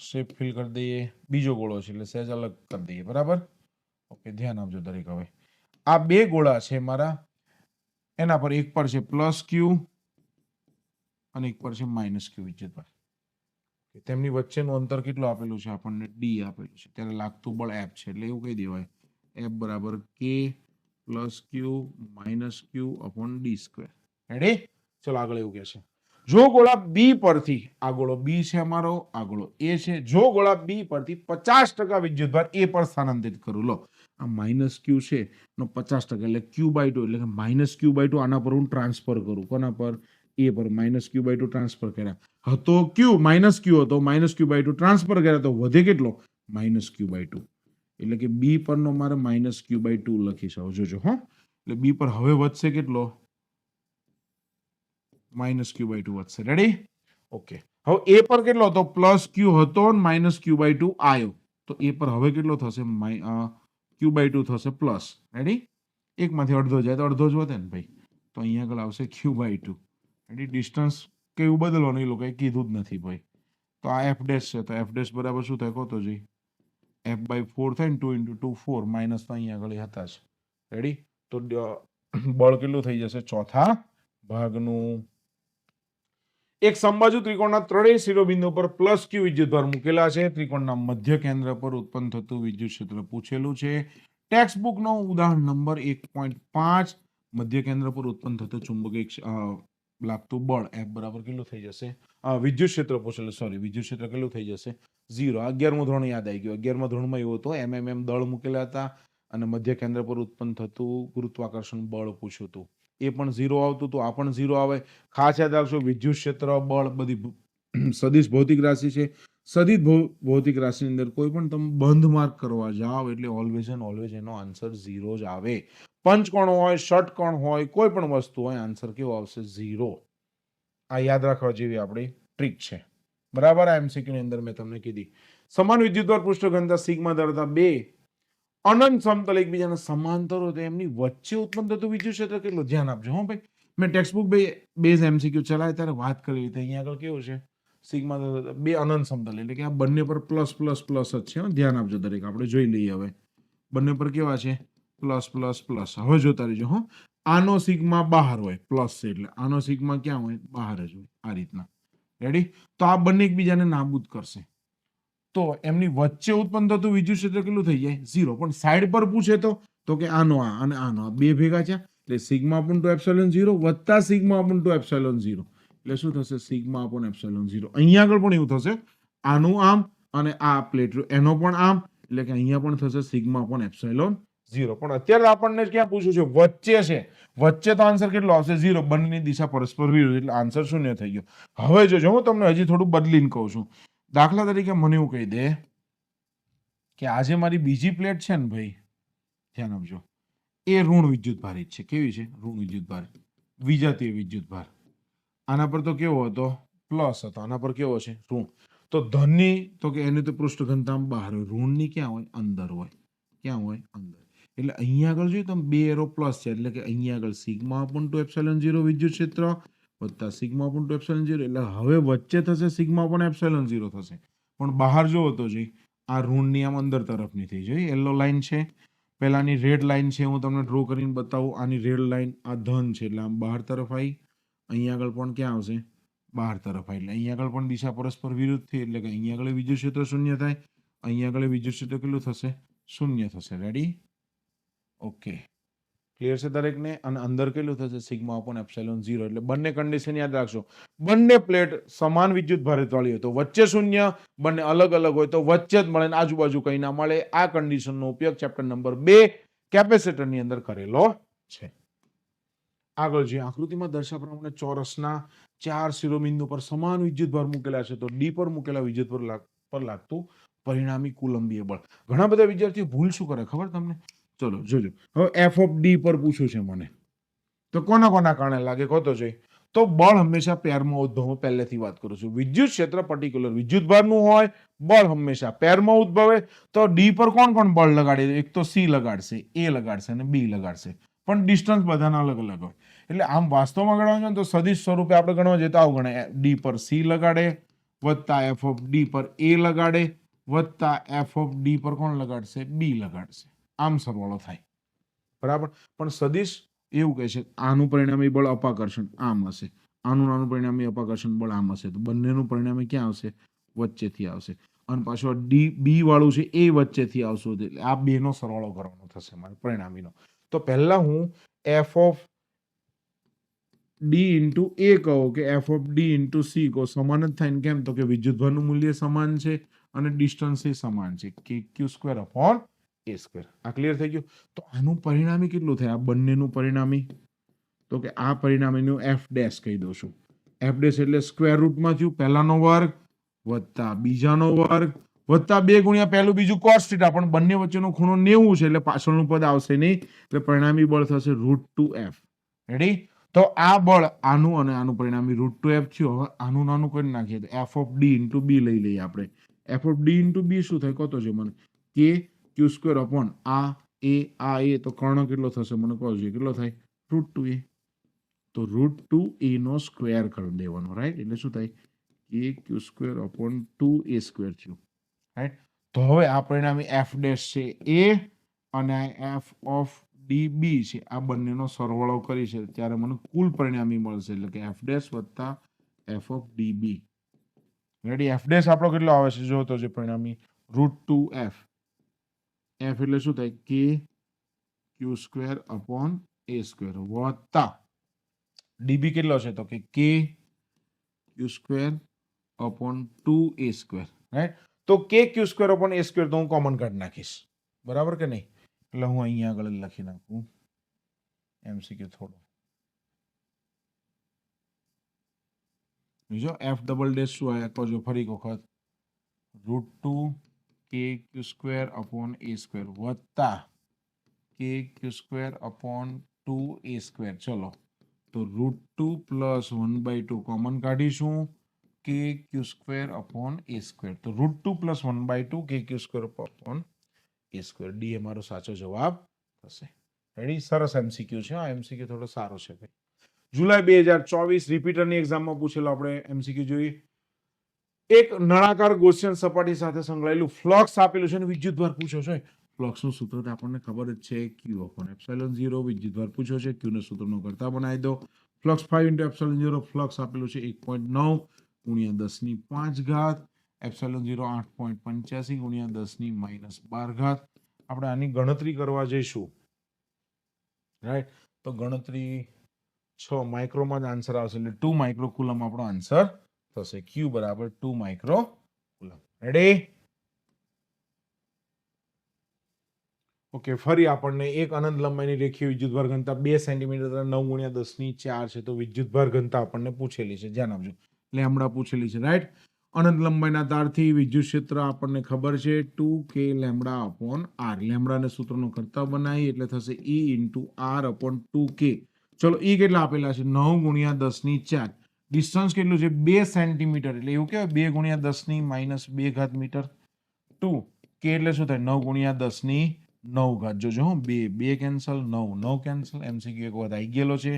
Speaker 1: શેપ ફિલ કરી દઈએ. બીજો ગોળો છે એટલે સહેજ અલગ કરી દઈએ બરાબર. ઓકે ધ્યાન આપજો દરેક. હવે આ બે ગોળા છે મારા, એના પર એક પર છે પ્લસ Q અને એક પર છે માઇનસ Q વિદ્યુતભાર. તેમની વચ્ચેનું અંતર કેટલું આપેલું છે આપણને D આપેલું છે ત્યારે લાગતું બળ F છે એટલે એવું કહી દેવાય F બરાબર K plus Q minus Q upon D square. Ready. ચલો આગળ એવું કહે છે જો ગોળા B પરથી આ ગોળો B છે અમારો, આ ગોળો A છે, જો ગોળા B પરથી 50% વિદ્યુતભાર A પર સ્થાનાંતરિત કરું. લો આ માઇનસ Q છે નો 50% એટલે Q/2 એટલે કે માઇનસ Q/2 આના પર હું ટ્રાન્સફર કરું. કોના પર? A પર માઇનસ Q/2 ટ્રાન્સફર કર્યા હતો Q માઇનસ Q હતો માઇનસ Q/2 ટ્રાન્સફર કર્યા તો વધે કેટલો માઇનસ Q/2 એટલે કે B પરનો મારે માઇનસ Q/2 લખી શકો જોજો હો. એટલે B પર હવે વધશે કેટલો માઇનસ Q/2 વધશે. રેડી. ઓકે હવે A પર કેટલો હતો પ્લસ Q હતો માઇનસ Q/2 આવ્યો તો A પર હવે કેટલો થશે Q/2 થશે પ્લસ. રેડી. એકમાંથી અડધો જાય તો અડધો જ વધે ને ભાઈ તો અહીંયા આગળ આવશે Q/2. રેડી. ડિસ્ટન્સ કેવું બદલવાનું એ લોકોએ કીધું જ નથી ભાઈ. તો આ F ડેશ છે તો F ડેશ બરાબર શું થાય કહો તો જી F/4 થાય ને 2 × 2 4 માઇનસ તો અહીંયા આગળ હતા જ. રેડી. તો બળ કેટલું થઈ જશે ચોથા ભાગનું. એક સમબાજુ ત્રિકોણના ત્રણેય શિરોબિંદુ પર પ્લસ Q વિદ્યુતભાર મૂકેલા છે. ત્રિકોણના મધ્ય કેન્દ્ર પર ઉત્પન્ન થતું વિદ્યુત ક્ષેત્ર પૂછેલું છે. ટેક્સ્ટ બુકનો ઉદાહરણ નંબર 1.5 મધ્ય કેન્દ્ર પર ઉત્પન્ન થતું ચુંબકીય લાગતું બળ F બરાબર કેટલું થઈ જશે વિદ્યુત ક્ષેત્ર પૂછેલું સોરી વિદ્યુત ક્ષેત્ર કેટલું થઈ જશે 0. 11મું ધોરણ યાદ આવી ગયું. 11મા ધોરણમાં એવું હતું MM દળ મૂકેલા હતા અને મધ્ય કેન્દ્ર પર ઉત્પન્ન થતું ગુરુત્વાકર્ષણ બળ પૂછ્યું હતું. એ પણ 0 આવતું હતું, આ પણ 0 આવે. ખાસ યાદ રાખજો વિદ્યુત ક્ષેત્ર બળ બધી સદિશ ભૌતિક રાશિ છે. સદિશ ભૌતિક રાશિની અંદર કોઈ પણ તમે બંધ માર્ક કરવા જાઓ એટલે ઓલવેઝ એન્ડ ઓલવેઝ એનો આન્સર 0 જ આવે. પંચકોણ હોય, ષટકોણ હોય, કોઈ પણ વસ્તુ હોય આન્સર કેવો આવશે 0. આ યાદ રાખવા જેવી આપણી ટ્રીક છે બરાબર. આ MCQ ની અંદર મેં તમને કીધી. સમાન વિદ્યુતભાર પૃષ્ઠ ઘનતા સિગ્મા ધરાવતા બે અનંત સમતલ એકબીજાના સમાંતર હોય તો એમની વચ્ચે ઉત્પન્ન થતું વિદ્યુત ક્ષેત્ર કેટલું ધ્યાન આપજો હો ભાઈ. મેં ટેક્સ્ટબુક બેઝ MCQ ચલાય ત્યારે વાત કરી હતી. અહીંયા આગળ કેવું છે સિગ્મા બે અનંત સમતલ એટલે કે આ બંને પર પ્લસ પ્લસ પ્લસ જ છે. ધ્યાન આપજો દરેક. આપણે જોઈ લઈએ હવે બંને પર કેવા છે પ્લસ પ્લસ પ્લસ. હવે જોતા રહેજો હો. આનો સિગ્મા બહાર હોય પ્લસ છે એટલે આનો સિગ્મા ક્યાં હોય બહાર જ હોય આ રીતના. રેડી. તો આ બંને એકબીજાને નાબૂદ કરશે તો એમની વચ્ચે ઉત્પન્ન થતું વિદ્યુત ક્ષેત્ર કેટલું થઈ જાય 0. પણ સાઈડ પર પૂછે તો કે આનો આ અને આનો આ બે ભેગા છે એટલે સિગ્મા અપોન 2 એપ્સિલોન 0 વત્તા સિગ્મા અપોન 2 એપ્સિલોન 0 એટલે શું થશે સિગ્મા અપોન એપ્સિલોન 0. અહીંયા આગળ પણ એવું થશે આનું આમ અને આ પ્લેટ એનો પણ આમ એટલે કે અહીંયા પણ થશે સિગ્મા અપોન એપ્સિલોન 0. પણ અત્યારે આપણને ક્યાં પૂછ્યું છે વચ્ચે છે. વચ્ચે તો આન્સર કેટલો આવશે 0. બંનેની દિશા પરસ્પર વિરુદ્ધ એટલે આન્સર શૂન્ય થઈ ગયો. હવે જોજો હું તમને હજી થોડું બદલીને કહું છું. દાખલા તરીકે મને એવું કહી દે કે આજે મારી બીજી પ્લેટ છે ને ભાઈ ધ્યાન આપજો એ ઋણ વિદ્યુત ભારિત છે. કેવી છે ઋણ વિદ્યુત ભાર વિજાતીય વિદ્યુત ભાર. આના પર તો કેવો હતો પ્લસ હતો, આના પર કેવો છે ઋણ. તો ધનની તો કે એની તો પૃષ્ઠ ઘનતા બહાર હોય, ઋણની ક્યાં હોય અંદર હોય. ક્યાં હોય અંદર. એટલે અહીંયા આગળ જોઈએ તો બે એરો પ્લસ છે એટલે કે અહીંયા આગળ સિગ્મા અપોન 2 એપ્સિલોન 0 વિદ્યુત ક્ષેત્ર વત્તા સિગ્મા અપોન 2 એપ્સિલોન 0 એટલે હવે વચ્ચે થશે સિગ્મા અપોન એપ્સિલોન 0 થશે. પણ બહાર જોવો તો જી આ ઋણની આમ અંદર તરફની થઈ જોઈ યલો લાઈન છે, પહેલાની રેડ લાઈન છે, હું તમને ડ્રો કરીને બતાવું. આની રેડ લાઈન આ ધન છે એટલે આમ બહાર તરફ આવી, અહીંયા આગળ પણ ક્યાં આવશે? બહાર તરફ આવી. એટલે અહીંયા આગળ પણ દિશા પરસ્પર વિરુદ્ધ થઈ એટલે કે અહીંયા આગળ વિદ્યુત ક્ષેત્ર શૂન્ય થાય, અહીંયા આગળ વિદ્યુત ક્ષેત્ર કેટલું થશે? શૂન્ય થશે. રેડી? ઓકે, ક્લિયર છે દરેકને? અને અંદર કેટલું થશે? Sigma upon epsilon 0. એટલે બંને કન્ડિશન યાદ રાખશો. બંને પ્લેટ સમાન વિદ્યુત ભારિત વાળી હોય તો વચ્ચે શૂન્ય, બંને અલગ અલગ હોય તો વચ્ચે જ મળે, આજુબાજુ કંઈ ના મળે. આ કન્ડિશનનો ઉપયોગ ચેપ્ટર નંબર 2 કેપેસિટરની અંદર કરેલો છે. આગળ જે આકૃતિમાં દર્શાવ્યા પ્રમાણે ચોરસના 4 શિરોબિંદુ પર સમાન વિદ્યુતભાર મૂકેલા છે તો ડી પર મૂકેલા વિદ્યુત પર લાગતું પરિણામી કુલંબીય બળ. ઘણા બધા વિદ્યાર્થીઓ ભૂલ શું કરે ખબર તમને? ચલો જોજો. હવે એફ ઓફ ડી પર પૂછ્યું છે મને, તો કોના કોના કારણે લાગે કહો તો જોઈ. તો બળ હંમેશા પેરમાં ઉદ્ભવે. પહેલેથી વાત કરું છું, વિદ્યુત ક્ષેત્ર પર્ટિક્યુલર વિદ્યુતભારનું હોય, બળ હંમેશા પેરમાં ઉદ્ભવે. તો ડી પર કોણ કોણ બળ લગાડે? એક તો સી લગાડશે, એ લગાડશે અને બી લગાડશે, પણ ડિસ્ટન્સ બધાના અલગ અલગ હોય. એટલે આમ વાસ્તવમાં ગણવા છે તો સદિશ સ્વરૂપે આપણે ગણવા જઈએ તો આવું ગણે, ડી પર સી લગાડે વત્તા એફ ઓફ ડી પર એ લગાડે વત્તા એફ ઓફ ડી પર કોણ લગાડશે? બી લગાડશે. આમ સરવાળો થાય, બરાબર. પણ સદિશ એવું કહે છે આનું પરિણામી બળ અપાકર્ષણ આમ હશે, આનું નાનું પરિણામી અપાકર્ષણ બળ આમ હશે, તો બંનેનું પરિણામી ક્યાં આવશે? વચ્ચેથી આવશે. અને પાછું ડી બી વાળું છે એ વચ્ચેથી આવશે, એટલે આ બેનો સરવાળો કરવાનો થશે મારે પરિણામીનો. તો પહેલા હું એફ ઓફ ડી ઇન્ટુ એ કહો કે F of D into C કહો, સમાન જ થાય ને. કેમ? તો કે વિદ્યુતભારનું મૂલ્ય સમાન છે અને ડિસ્ટન્સ એ સમાન છે, કે q square upon a square. આ ક્લિયર થઈ ગયું? તો આનું પરિણામી કેટલું થાય? આ બંનેનું પરિણામી, તો કે આ પરિણામીનું એફ ડેશ કહી દઉં છું. એફ ડેશ એટલે સ્ક્વેર રૂટમાં થયું પહેલાનો વર્ગ વત્તા બીજાનો વર્ગ વત્તા 2 ગુણ્યા પહેલું બીજું કોસ થીટા, પણ બંને વચ્ચેનો ખૂણો 90 છે એટલે પાછળનું પદ આવશે નહીં, એટલે પરિણામી બળ થશે √2f. રેડી? તો આ બળ આનું અને આનું પરિણામી √2f થયું. હવે આનું નાનું કરી નાખીએ તો F of D into B લઈ લઈએ આપણે. F of D into B શું થાય કહો તો છે મને? કે ક્યુ સ્ક્વેર અપોન આ એ, તો કર્ણ કેટલો થશે મને કહો છો? કેટલો થાય? √2a. તો √2a નો સ્ક્વેર કરી દેવાનો, રાઈટ? એટલે શું થાય? કે q square upon 2a square થયું, રાઈટ? તો હવે આ પરિણામી એફ ડેશ છે એ અને એફ ઓફ ડી બી છે, આ બંનેનો સરવાળો કરી છે ત્યારે મને કુલ પરિણામી મળશે, એટલે કે એફ ડેશ વત્તા F of D B. Ready? F dash આપણો કેટલો આવે છે જો તો જે પરિણામી √2f. એફ એટલે શું થાય? કે q square upon a square વત્તા ડીબી કેટલો છે? તો કે q square upon 2a square, right? તો કે q square upon a square તો હું કોમન કાઢી નાખીશ, બરાબર કે નહીં? એટલે હું અહીંયા આગળ લખી નાખું એમસીક્યુ થોડો. બીજો એફ ડબલ ડેશ શું આવ્યા કહો જો ફરી એક વખત? √2 કે q square upon a square વત્તા કે q square upon 2a square. ચલો, તો √2 પ્લસ 1/2 કોમન કાઢીશું, કે q square upon a square. તો √2 પ્લસ 1/2 કે q square upon a square. D એ મારો સાચો જવાબ થશે. રેડી? સરસ એમસીક્યુ છે. આ એમસીક્યુ થોડો સારો છે ભાઈ. જુલાઈ 2024 રિપીટરની એક્ઝામમાં પૂછેલો આપણે એમસીક્યુ જોઈએ. એક નળાકાર ગૌસિયન સપાટી સાથે સંકળાયેલું ફ્લક્સ આપેલું છે અને વિદ્યુતભાર પૂછ્યો છે. ફ્લક્સનું સૂત્ર તો આપણને ખબર જ છે, ક્યુ અપોન એપ્સિલોન 0. વિદ્યુતભાર પૂછ્યો છે, ક્યુને સૂત્રનો કરતા બનાવી દો. Flux 5 × epsilon 0. ફ્લક્સ આપેલું છે 1.9 × 10⁵ એપ્સિલોન 0 8.85 × 10⁻12. આપણે આની ગણતરી કરવા જઈશું, રાઈટ? તો ગણતરી 6 માઇક્રોમાં જ આન્સર આવશે, એટલે 2 માઇક્રોકુલમ આપણો આન્સર થશે. ક્યુ બરાબર 2 માઇક્રોકુલમ. રેડી? ઓકે, ફરી આપણને એક અનંત લંબાઈની રેખીય વિદ્યુતભાર ઘનતા 2 સેન્ટીમીટર 9 × 10⁴ છે. તો વિદ્યુતભાર ઘનતા આપણને પૂછેલી છે, ધ્યાન આપજો. લેમ્બડા પૂછેલી છે, રાઈટ? અનંત લંબાઈના તારથી વિદ્યુત ક્ષેત્ર આપણને ખબર છે 2k લેમ્બડા અપોન r. લેમ્બડાને સૂત્રનો કરતા બનાવી એટલે થશે E × r અપોન 2k. ચલો, E કેટલા આપેલા છે? 9 × 10⁴. ડિસ્ટન્સ કેટલું છે? 2 સેન્ટીમીટર, એટલે એવું કહેવાય 2 × 10⁻² મીટર. 2k એટલે શું થાય? 9 × 10⁹. જોજો હું 2 કેન્સલ, 9 કેન્સલ. એમસીક્યુ એક વખત આવી ગયેલો છે.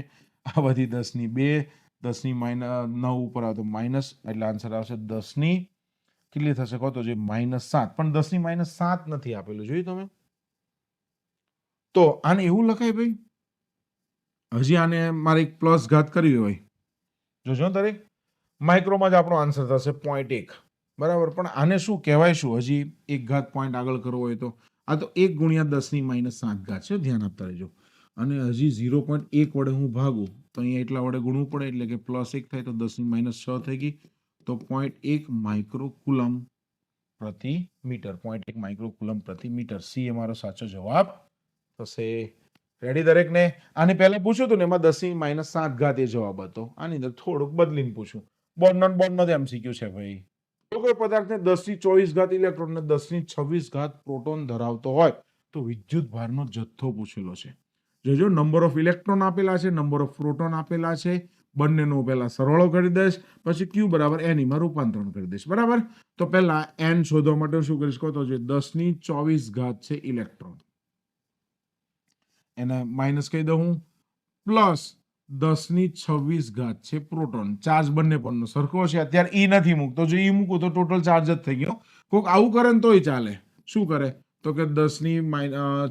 Speaker 1: આ બધી 10⁻² 10⁻9 ઉપર આવે તો માઇનસ, એટલે આન્સર આવશે 10⁻². કેટલી થશે કહો તો જે -7, પણ 10 ની -7 નથી આપેલું, જોયું તમે? તો આને એવું લખાય ભાઈ, હજી આને મારે એક પ્લસ ઘાત કરવી હોય, જોજો દરેક માઇક્રોમાં જ આપણો આન્સર થશે 0.1, બરાબર. પણ આને શું કહેવાય, શું હજી એક ઘાત પોઈન્ટ આગળ કરવો હોય તો આ તો 1 ગુણ્યા 10 ની -7 ઘાત છે, ધ્યાન આપતા રહેજો. અને હજી 0.1 વડે હું ભાગું તો અહીંયા એટલા વડે ગુણવું પડે, એટલે કે +1 થાય તો 10 ની -6 થઈ ગઈ, તો 0.1 માઇક્રોકુલમ પ્રતિ મીટર, 0.1 માઇક્રોકુલમ પ્રતિ મીટર. સી એ મારો સાચો જવાબ થશે. રેડી દરેકને? આની પહેલા પૂછ્યું હતું ને એમાં 10 ની -7 ઘાત એ જવાબ હતો. આની અંદર થોડુંક બદલીને પૂછું. બોર્ડનો જ એમસીક્યુ છે ભાઈ. જો કોઈ પદાર્થને 10 ની 24 ઘાત ઇલેક્ટ્રોન ને 10 ની 26 ઘાત પ્રોટોન ધરાવતો હોય તો વિદ્યુત ભારનો જથ્થો પૂછેલો છે. જોજો, નંબર ઓફ ઇલેક્ટ્રોન આપેલા છે, નંબર ઓફ પ્રોટોન આપેલા છે, બંનેનો પહેલા સરવાળો કરી દઈશ, પછી Q બરાબર N માં રૂપાંતરણ કરી દઈશ, બરાબર. તો પહેલા N શોધવા માટે શું કરીશ કહો તો, જે 10 ની 24 ઘાત છે ઇલેક્ટ્રોન, એને માઇનસ કહી દઉં હું, પ્લસ 10 ની 26 ઘાત છે પ્રોટોન. ચાર્જ બંને પરનો સરખો છે. અત્યારે ઈ નથી મૂકતો, જો ઈ મૂકું તો ટોટલ ચાર્જ જ થઈ ગયો. કોઈક આવું કરે ને તોય ચાલે. શું કરે તો કે 10 ની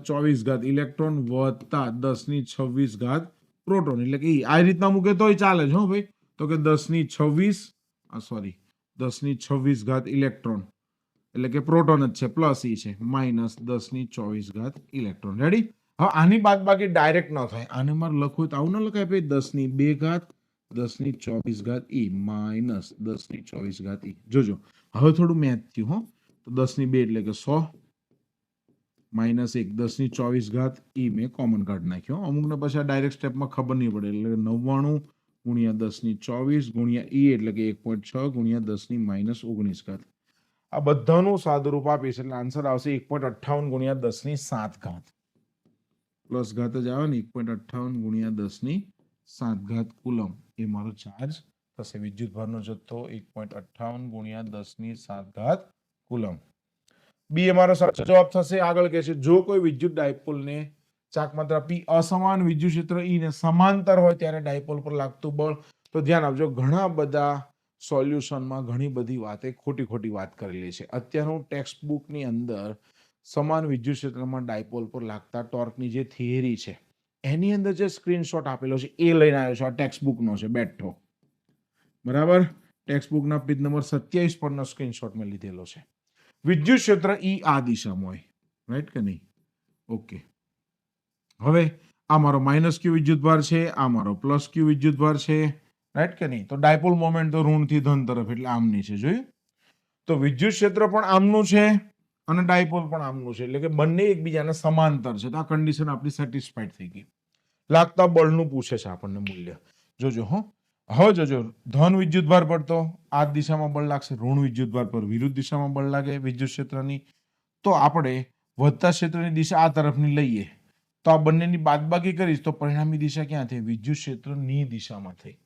Speaker 1: 24 ઘાત ઇલેક્ટ્રોન વત્તા 10 ની 26 ઘાત પ્રોટોન, એટલે કે ઈ આ રીતના મૂકે તોય ચાલે છે હો ભાઈ. તો કે 10 ની 26 ઘાત ઇલેક્ટ્રોન, એટલે કે પ્રોટોન જ છે, પ્લસ ઈ છે, માઇનસ 10 ની 24 ઘાત ઇલેક્ટ્રોન. રેડી? હવે આની બાદ બાકી ડાયરેક્ટ ન થાય, આને મારે લખવું તો આવું ન લખાય ભાઈ, 10 ની 2 ઘાત 10 ની 24 ઘાત ઈ માઇનસ 10 ની 24 ઘાત ઈ. જોજો હવે થોડું મેથ થયું હો. તો 10 ની 2 એટલે કે 100 માઇનસ 1, 10 ની 24 ઘાત ઈ મેં કોમન કાઢી નાખ્યો. અમુકને પછી ડાયરેક્ટ સ્ટેપમાં ખબર નહીં પડે, એટલે 99 ગુણ્યા 10 ની 24 ગુણ્યા ઈ એટલે કે 1.6 ગુણ્યા 10 ની -19 ઘાત. આ બધાનું સાદુરૂપ આપીશ એટલે આન્સર આવશે 1.58 ગુણ્યા 10 ની 7 ઘાત. પ્લસ ઘાત જ આવે ને, 1.58 ગુણ્યા 10 ની 7 ઘાત કુલમ એ મારો ચાર્જ થશે. વિદ્યુત ભારનો જથ્થો 1.58 ગુણ્યા 10 ની 7 ઘાત કુલમ. બી એ મારો સાચો જવાબ થશે. આગળ કહે છે, જો કોઈ વિદ્યુત ડાયપોલને ચાકમાત્રા P અસમાન વિદ્યુત ક્ષેત્ર E ને સમાંતર હોય ત્યારે ડાયપોલ પર લાગતું બળ. તો ધ્યાન આપજો, ઘણા બધા સોલ્યુશનમાં ઘણી બધી વાતે ખોટી વાત કરેલી છે. અત્યારનું ટેક્સ્ટ બુકની અંદર સમાન વિદ્યુત ક્ષેત્રમાં ડાયપોલ પર લાગતા ટોર્કની જે થિયરી છે એની અંદર જે સ્ક્રીનશોટ આપેલો છે એ લઈને આવ્યો છે. આ ટેક્સ્ટ બુકનો છે બેઠો, બરાબર. ટેક્સ્ટ બુકના પેજ નંબર 27 પરનો સ્ક્રીનશોટ મેં લીધેલો છે. વિદ્યુત ક્ષેત્ર E આ દિશામાં હોય, રાઈટ કે નહીં? ઓકે. હવે આ મારો -Q વિદ્યુતભાર છે, આ મારો +Q વિદ્યુતભાર છે, રાઈટ કે નહીં? તો ડાયપોલ મોમેન્ટ તો ઋણ થી ધન તરફ, એટલે આમની છે, જોયું? તો વિદ્યુત ક્ષેત્ર પણ આમનું છે અને ડાયપોલ પણ આમનું છે, એટલે કે બંને એકબીજાને સમાંતર છે. તો આ કન્ડિશન આપણી સેટિસ્ફાઈડ થઈ ગઈ. લાગતા બળનું પૂછે છે આપણને મૂલ્ય. જોજો હો. હવે જોજો, ધન વિદ્યુતભાર પર તો આ દિશામાં બળ લાગશે, ઋણ વિદ્યુતભાર પર વિરુદ્ધ દિશામાં બળ લાગે વિદ્યુત ક્ષેત્રની. તો આપણે વધતા ક્ષેત્રની દિશા આ તરફની લઈએ તો આ બંનેની બાદબાકી કરીશ તો પરિણામી દિશા ક્યાં થઈ? વિદ્યુત ક્ષેત્રની દિશામાં થઈ,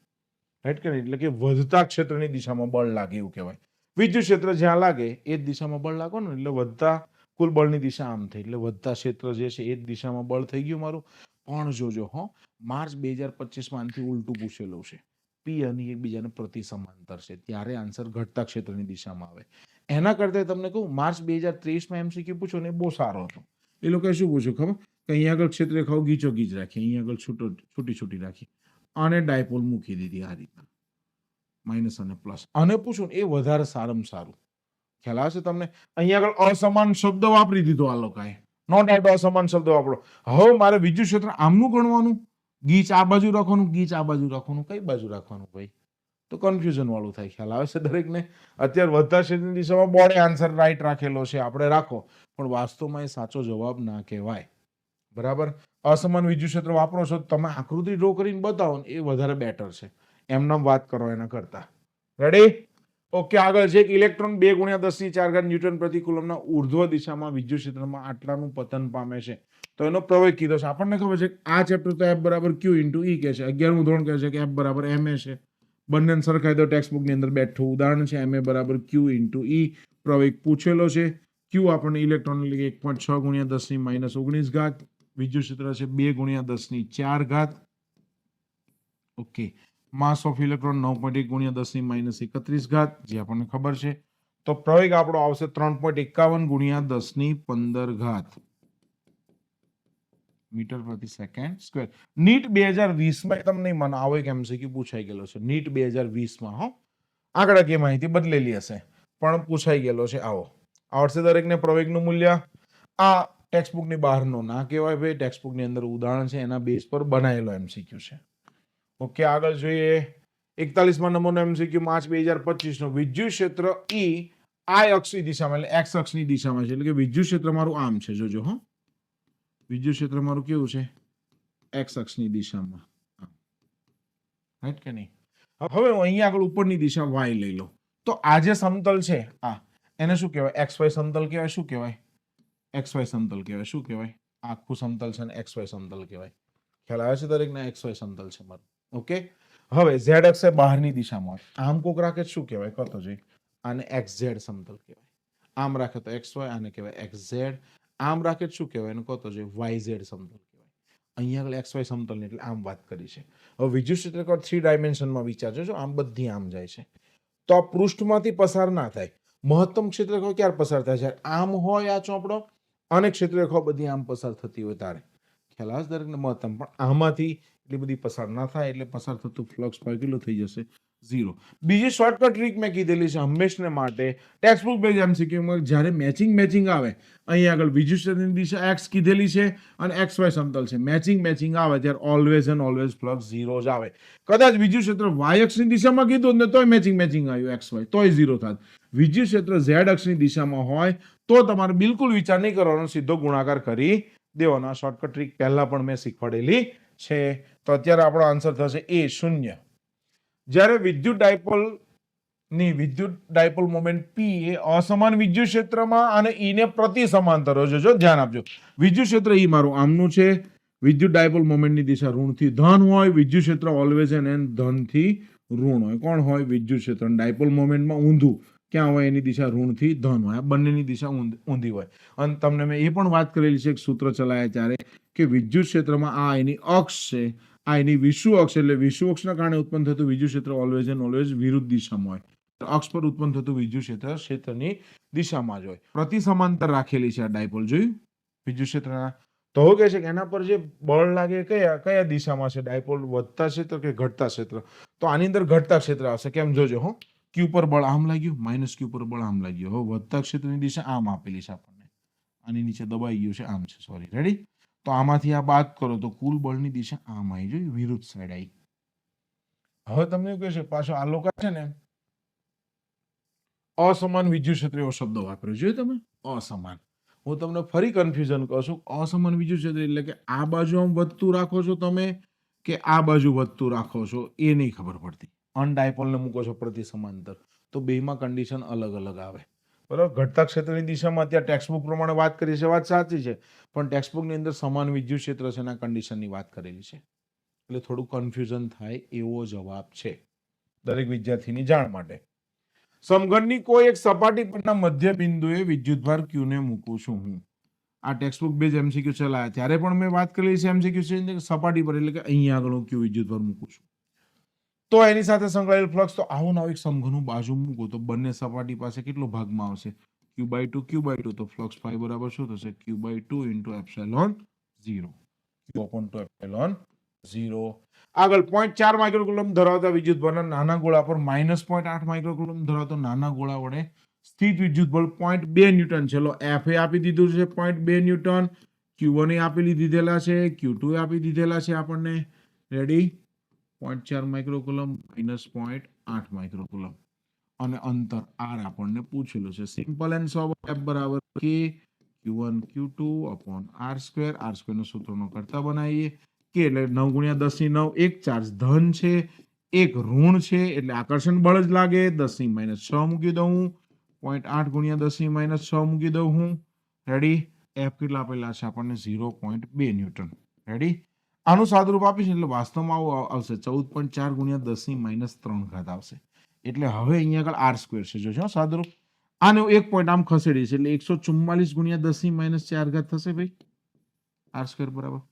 Speaker 1: રાઈટ કે? એટલે કે વધતા ક્ષેત્રની દિશામાં બળ લાગે એવું કહેવાય. વિદ્યુત ક્ષેત્ર જ્યાં લાગે એ જ દિશામાં બળ લાગો ને, એટલે વધતા કુલ બળની દિશા આમ થઈ, એટલે વધતા ક્ષેત્ર જે છે એ જ દિશામાં બળ થઈ ગયું મારું. પણ જોજો હો, માર્ચ 2025 માં આનાથી ઉલટું પૂછેલું છે. પી અને એકબીજાને પ્રતિ સમાંતર છે, ત્યારે આન્સર ઘટતા ક્ષેત્રની દિશામાં આવે. એના કરતા તમને કહું, માર્ચ 2023 માં એમસીક્યુ પૂછો ને એ બહુ સારો હતો. એ લોકોએ શું પૂછ્યું ખબર? કે અહીંયા આગળ ક્ષેત્ર રેખાઓ ગીચો ગીચ રાખી, અહીંયા આગળ છૂટી રાખી અને ડાયપોલ મૂકી દીધી આ રીતના, માઇનસ અને પ્લસ. અને પૂછું એ વધારે સારામાં સારું. ખ્યાલ આવશે તમને? અહીંયા આગળ અસમાન શબ્દ વાપરી દીધો આ લોકોએ. નો ડાઉટ અસમાન શબ્દ વાપરો. હવે મારે વિદ્યુત ક્ષેત્ર આમનું ગણવાનું, ગીચ આ બાજુ રાખવાનું, ગીચ આ બાજુ રાખવાનું, કઈ બાજુ રાખવાનું ભાઈ? તો કન્ફ્યુઝન વાળું થાય. ખ્યાલ આવે છે દરેકને? અત્યારે વધતા ક્ષેત્રની દિશામાં બોર્ડે આન્સર રાઈટ રાખેલો છે, આપણે રાખો, પણ વાસ્તવમાં એ સાચો જવાબ ના કહેવાય, બરાબર. અસમાન વિદ્યુત ક્ષેત્ર વાપરો છો, તમે આકૃતિ ડ્રો કરીને બતાવો ને એ વધારે બેટર છે એમને વાત કરો એના કરતા. રેડી? ઓકે. આગળ છે, ઇલેક્ટ્રોન 2 ગુણ્યા 10 ની 4 ઘાત ન્યૂટન પ્રતિ કુલમના ઉર્ધ્વ દિશામાં વિદ્યુત ક્ષેત્રમાં આટલાનું પતન પામે છે. તો એનો પ્રવેગ કીધો છે. આપણને ખબર છે આ ચેપ્ટર તો F બરાબર Q ઇન્ટુ E કહે છે. 11મું ધોરણ કહે છે કે F બરાબર MA છે. બંને સરખાઈ દો, ટેક્સ્ટ બુકની અંદર બેઠું ઉદાહરણ છે. MA બરાબર Q ઇન્ટુ E પ્રવેગ પૂછેલો છે. Q આપણને ઇલેક્ટ્રોન એટલે કે 1.6 ગુણ્યા 10 ની -19 ઘાત. વિદ્યુત ક્ષેત્ર છે 2 ગુણ્યા 10 ની 4 ઘાત. ઓકે. માસ ઓફ ઇલેક્ટ્રોન 9.1 ગુણ્યા 10 ની -31 ઘાત, જે આપણને ખબર છે. તો પ્રવેગ આપણો આવશે 3.51 ગુણ્યા 10^15 મીટર પ્રતિ સેકન્ડ સ્ક્વેર. નીટ 2020 માં તમને મને આવો એક એમસીક્યુ પૂછાઈ ગયેલો છે. નીટ 2020 માં હો, આંકડાકીય માહિતી બદલેલી હશે પણ પૂછાઈ ગયેલો છે. આવો આવડશે દરેકને. પ્રવેગનું મૂલ્ય આ ટેક્સ્ટબુક ની બહારનો ના કહેવાય ભાઈ, ટેક્સ્ટબુક ની અંદર ઉદાહરણ છે એના બેઝ પર બનાવેલો એમસીક્યુ છે. ઓકે, આગળ જોઈએ 41મા નંબરનો એમસીક્યુ માર્ચ 2025 નો. વિદ્યુત ક્ષેત્ર E I અક્ષની દિશામાં એટલે x અક્ષની દિશામાં છે, એટલે કે વિદ્યુત ક્ષેત્ર મારું આમ છે. જોજો હો, વિદ્યુત ક્ષેત્ર મારું કેવું છે? x અક્ષની દિશામાં, રાઈટ કે નહીં? હવે હું અહીંયા આગળ ઉપરની દિશા y લઈ લો, તો આ જે સમતલ છે આ એને શું કહેવાય? xy સમતલ કહેવાય. શું કહેવાય? xy સમતલ કહેવાય. શું કહેવાય? આખું સમતલ છે ને xy સમતલ કહેવાય. ખ્યાલ આવે છે દરેકને? xy સમતલ છે મારું. ઓકે, હવે z અક્ષ બહારની દિશામાં હોય, આમ કોક રાખે શું કહેવાય? કતો જોઈ, આને xz સમતલ કહેવાય. આમ રાખે તો xy, આને કહેવાય xz. આમ રાખે શું કહેવાય? એને કતો જોઈ yz સમતલ કહેવાય. અહીંયા આગળ xy સમતલ એટલે આમ વાત કરી છે. હવે વિદ્યુત ક્ષેત્ર 3 ડાયમેન્શનમાં વિચારજો. જો આમ બધી આમ જાય છે તો આ પૃષ્ઠમાંથી પસાર ના થાય. મહત્તમ ક્ષેત્રરેખા ક્યારે પસાર થાય? જ્યારે આમ હોય આ ચોપડો અને ક્ષેત્રરેખા બધી આમ પસાર થતી હોય ત્યારે. ખ્યાલ આવે દરેકને? મહત્તમ. પણ આમાંથી એટલી બધી પસાર ના થાય એટલે પસાર થતું ફ્લક્સ કેટલું થઈ જશે? 0. બીજી શોર્ટકટ ટ્રીક મેં કીધેલી છે હંમેશને માટે ટેક્સ્ટબુક બેઝ એમસીક્યુમાં. જ્યારે મેચિંગ આવે, અહીં આગળ વિદ્યુત ક્ષેત્રની દિશા x કીધેલી છે અને xy સમતલ છે, મેચિંગ આવે ત્યારે ઓલવેઝ ફ્લક્સ 0 જ આવે. કદાચ વિદ્યુત ક્ષેત્ર y અક્ષની દિશામાં કીધું ને તોય મેચિંગ આવ્યું xy, તોય 0 થાત. વિદ્યુત ક્ષેત્ર z અક્ષની દિશામાં હોય તો તમારે બિલકુલ વિચાર નહીં કરવાનો, સીધો ગુણાકાર કરી દેવાનો. આ શોર્ટકટ ટ્રીક પહેલા પણ મેં શીખવાડેલી છે. તો અત્યારે આપણો આન્સર થશે A 0. જ્યારે વિદ્યુત ડાયપોલ મોમેન્ટ P એ અસમાન વિદ્યુત ક્ષેત્રમાં અને E ને પ્રતિ સમાંતર હોય. જો ધ્યાન આપજો, વિદ્યુત ક્ષેત્ર E મારું આમનું છે, વિદ્યુત ડાયપોલ મોમેન્ટની દિશા ઋણથી ધન હોય, વિદ્યુત ક્ષેત્ર ઓલવેઝ એન ધનથી ઋણ હોય. કોણ હોય? વિદ્યુત ક્ષેત્ર. ડાયપોલ મોમેન્ટમાં ઊંધું ક્યાં હોય? એની દિશા ઋણથી ધન હોય. આ બંનેની દિશા ઊંધી હોય. અને તમને મેં એ પણ વાત કરેલી છે, એક સૂત્ર ચલાયા ત્યારે, કે વિદ્યુત ક્ષેત્રમાં આ એની અક્ષ છે, આ એની વિષુવ અક્ષ, એટલે વિષુવ અક્ષના કારણે ઉત્પન્ન થતું વિદ્યુત ક્ષેત્ર ઓલવેઝ વિરુદ્ધ દિશામાં હોય. અક્ષ પર ઉત્પન્ન થતું વિદ્યુત ક્ષેત્ર ક્ષેત્રની દિશામાં જ હોય. પ્રતિ સમાંતર રાખેલી છે આ ડાયપોલ. જોયું વિદ્યુત ક્ષેત્રના? તો કહે છે કે એના પર જે બળ લાગે કયા દિશામાં છે? ડાયપોલ વધતા ક્ષેત્ર કે ઘટતા ક્ષેત્ર? તો આની અંદર ઘટતા ક્ષેત્ર આવશે. કેમ? જોજો હો, ક્યુ પર બળ આમ લાગ્યું, માઇનસ ક્યુ પર બળ આમ લાગ્યું. હવે વધતા ક્ષેત્રની દિશા આમ આપેલી છે આપણને, આની નીચે દબાઈ ગયું છે, આમ છે, સોરી, રેડી? તો આમાંથી આ બાદ કરો તો કુલ બળની દિશા આમ આવી, જોઈ, વિરુદ્ધ સાઈડ આવી. હવે તમને કહે છે પાછો આ લોકો છે ને અસમાન વિદ્યુત ક્ષેત્ર એવો શબ્દ વાપર્યો, જોયું તમે? અસમાન. હું તમને ફરી કન્ફ્યુઝન કહું છું. અસમાન વિદ્યુત ક્ષેત્ર એટલે કે આ બાજુ આમ વધતું રાખો છો તમે કે આ બાજુ વધતું રાખો છો, એ નહીં ખબર પડતી. અનડાયપોલને મૂકો છો પ્રતિ સમાંતર, તો બેમાં કન્ડિશન અલગ અલગ આવે. બરાબર? ઘટતા ક્ષેત્રની દિશામાં અત્યારે ટેક્સ્ટબુક પ્રમાણે વાત કરી છે, વાત સાચી છે, પણ ટેક્સ્ટબુકની અંદર સમાન વિદ્યુત ક્ષેત્ર છે એના કન્ડિશનની વાત કરેલી છે, એટલે થોડું કન્ફ્યુઝન થાય એવો જવાબ છે દરેક વિદ્યાર્થીની જાણ માટે. સમઘનની કોઈ એક સપાટી પરના મધ્ય બિંદુએ વિદ્યુતભાર Q ને મૂકું છું હું. આ ટેક્સ્ટબુક બેઝ એમસીક્યુ ચલાયા ત્યારે પણ મેં વાત કરેલી છે એમસીક્યુ છે સપાટી પર, એટલે કે અહીંયા આગળ હું Q વિદ્યુતભાર મૂકું છું. તો એની સાથે સંકળાયેલ ફ્લક્સ, તો આવું ના એક સમઘનનું બાજુ મૂકો તો બંને સપાટી પાસે કેટલો ભાગમાં આવશે? Q/2 તો ફ્લક્સ phi બરાબર શું થશે? Q/2 × epsilon 0, Q/ε0. આગળ 0.4 માઇક્રોકુલમ ધરાવતા વિદ્યુતભારના નાના ગોળા પર -0.8 માઇક્રોકુલમ ધરાવતો નાના ગોળા વડે સ્થિત વિદ્યુતબળ 0.2 ન્યૂટન છે. લો, F એ આપી દીધું છે 0.2 ન્યૂટન, Q1 એ આપી દીધેલા છે, Q2 એ આપી દીધેલા છે આપણને. રેડી? 0.4 માઇક્રોકુલમ -0.8 માઇક્રોકુલમ અને અંતર r આપણને પૂછેલું છે. Simple and sober. F બરાબર K Q1 Q2 r², r² નો સૂત્રનો કરતા બનાવીએ. કે એટલે 9 × 10⁹ એક ચાર્જ ધન છે, એક ઋણ છે, એટલે આકર્ષણ બળ જ લાગે. 10⁻6 મૂકી દઉં હું, 0.8 × 10⁻6 મૂકી દઉં હું. રેડી? F કેટલા આપેલા છે આપણને? 0.2 ન્યૂટન. રેડી? આનું સાદુરૂપ આપીશ એટલે વાસ્તવમાં આવશે 14.4 × 10⁻³ આવશે. એટલે હવે અહીંયા આગળ r² છે, જોજો સાદુરૂપ. આને એક પોઈન્ટ આમ ખસેડીશ એટલે 144 × 10⁻⁴ થશે ભાઈ, r² બરાબર.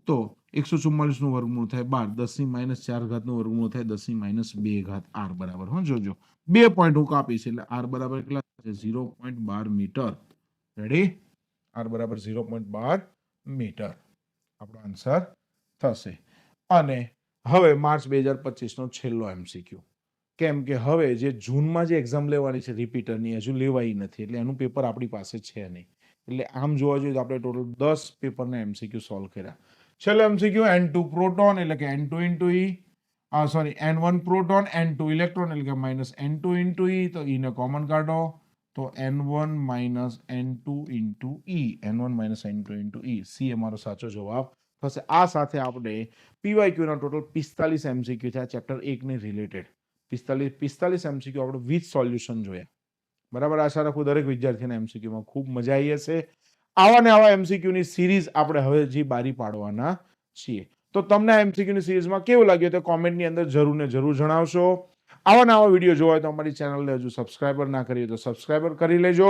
Speaker 1: તો 144 નું વર્ગમૂળ થાય 12, 10 ની માઇનસ 4 ઘાતનું વર્ગમૂળ થાય 10 ની માઇનસ 2 ઘાત r બરાબર. હો જોજો 2 પોઈન્ટ હું કાપીશ એટલે r બરાબર કેટલા થશે 0.12 મીટર. રેડી? r બરાબર 0.12 મીટર આપણો આન્સર થશે. અને હવે માર્ચ 2025 નો છેલ્લો એમસીક્યુ. કેમ કે હવે જે જૂનમાં જે એક્ઝામ લેવાની છે રિપીટરની હજુ લેવાઈ નથી એટલે એનું પેપર આપણી પાસે છે નહીં. એટલે આમ જોવા જોઈએ તો આપણે ટોટલ 10 પેપરના એમસીક્યુ સોલ્વ કર્યા. છેલ્લો એમસીક્યુ N2 પ્રોટોન એટલે કે N2 into E, N1 proton N2 electron એટલે કે માઇનસ N2 into E, તો E ને કોમન કાઢો તો N1 minus N2 into E, N1 minus N2 into E, C અમારો સાચો જવાબ થશે. આ સાથે આપણે PYQ ના ટોટલ 45 એમસીક્યુ થયા ચેપ્ટર 1 ને રિલેટેડ. 45 એમસીક્યુ આપણે વિથ સોલ્યુશન જોયા. બરાબર, આશા રાખું દરેક વિદ્યાર્થીના એમસીક્યુમાં ખૂબ મજા આવી હશે. આવા ને આવા એમસીક્યુની સિરીઝ આપણે હવે હજી બારી પાડવાના છીએ. તો તમને આ એમસીક્યુની સિરીઝમાં કેવું લાગ્યું તે કોમેન્ટની અંદર જરૂર ને જરૂર જણાવશો. આવા નવા વિડીયો જોવા હોય તો અમારી ચેનલને હજુ સબસ્ક્રાઇબર ના કરી તો સબસ્ક્રાઇબર કરી લેજો.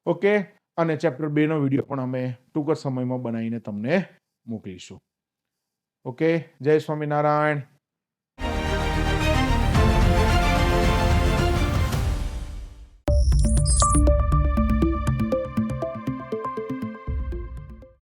Speaker 1: ઓકે, અને ચેપ્ટર 2 નો વિડીયો પણ અમે ટૂંક જ સમયમાં બનાવીને તમને મોકલીશું. ઓકે, જય સ્વામિનારાયણ.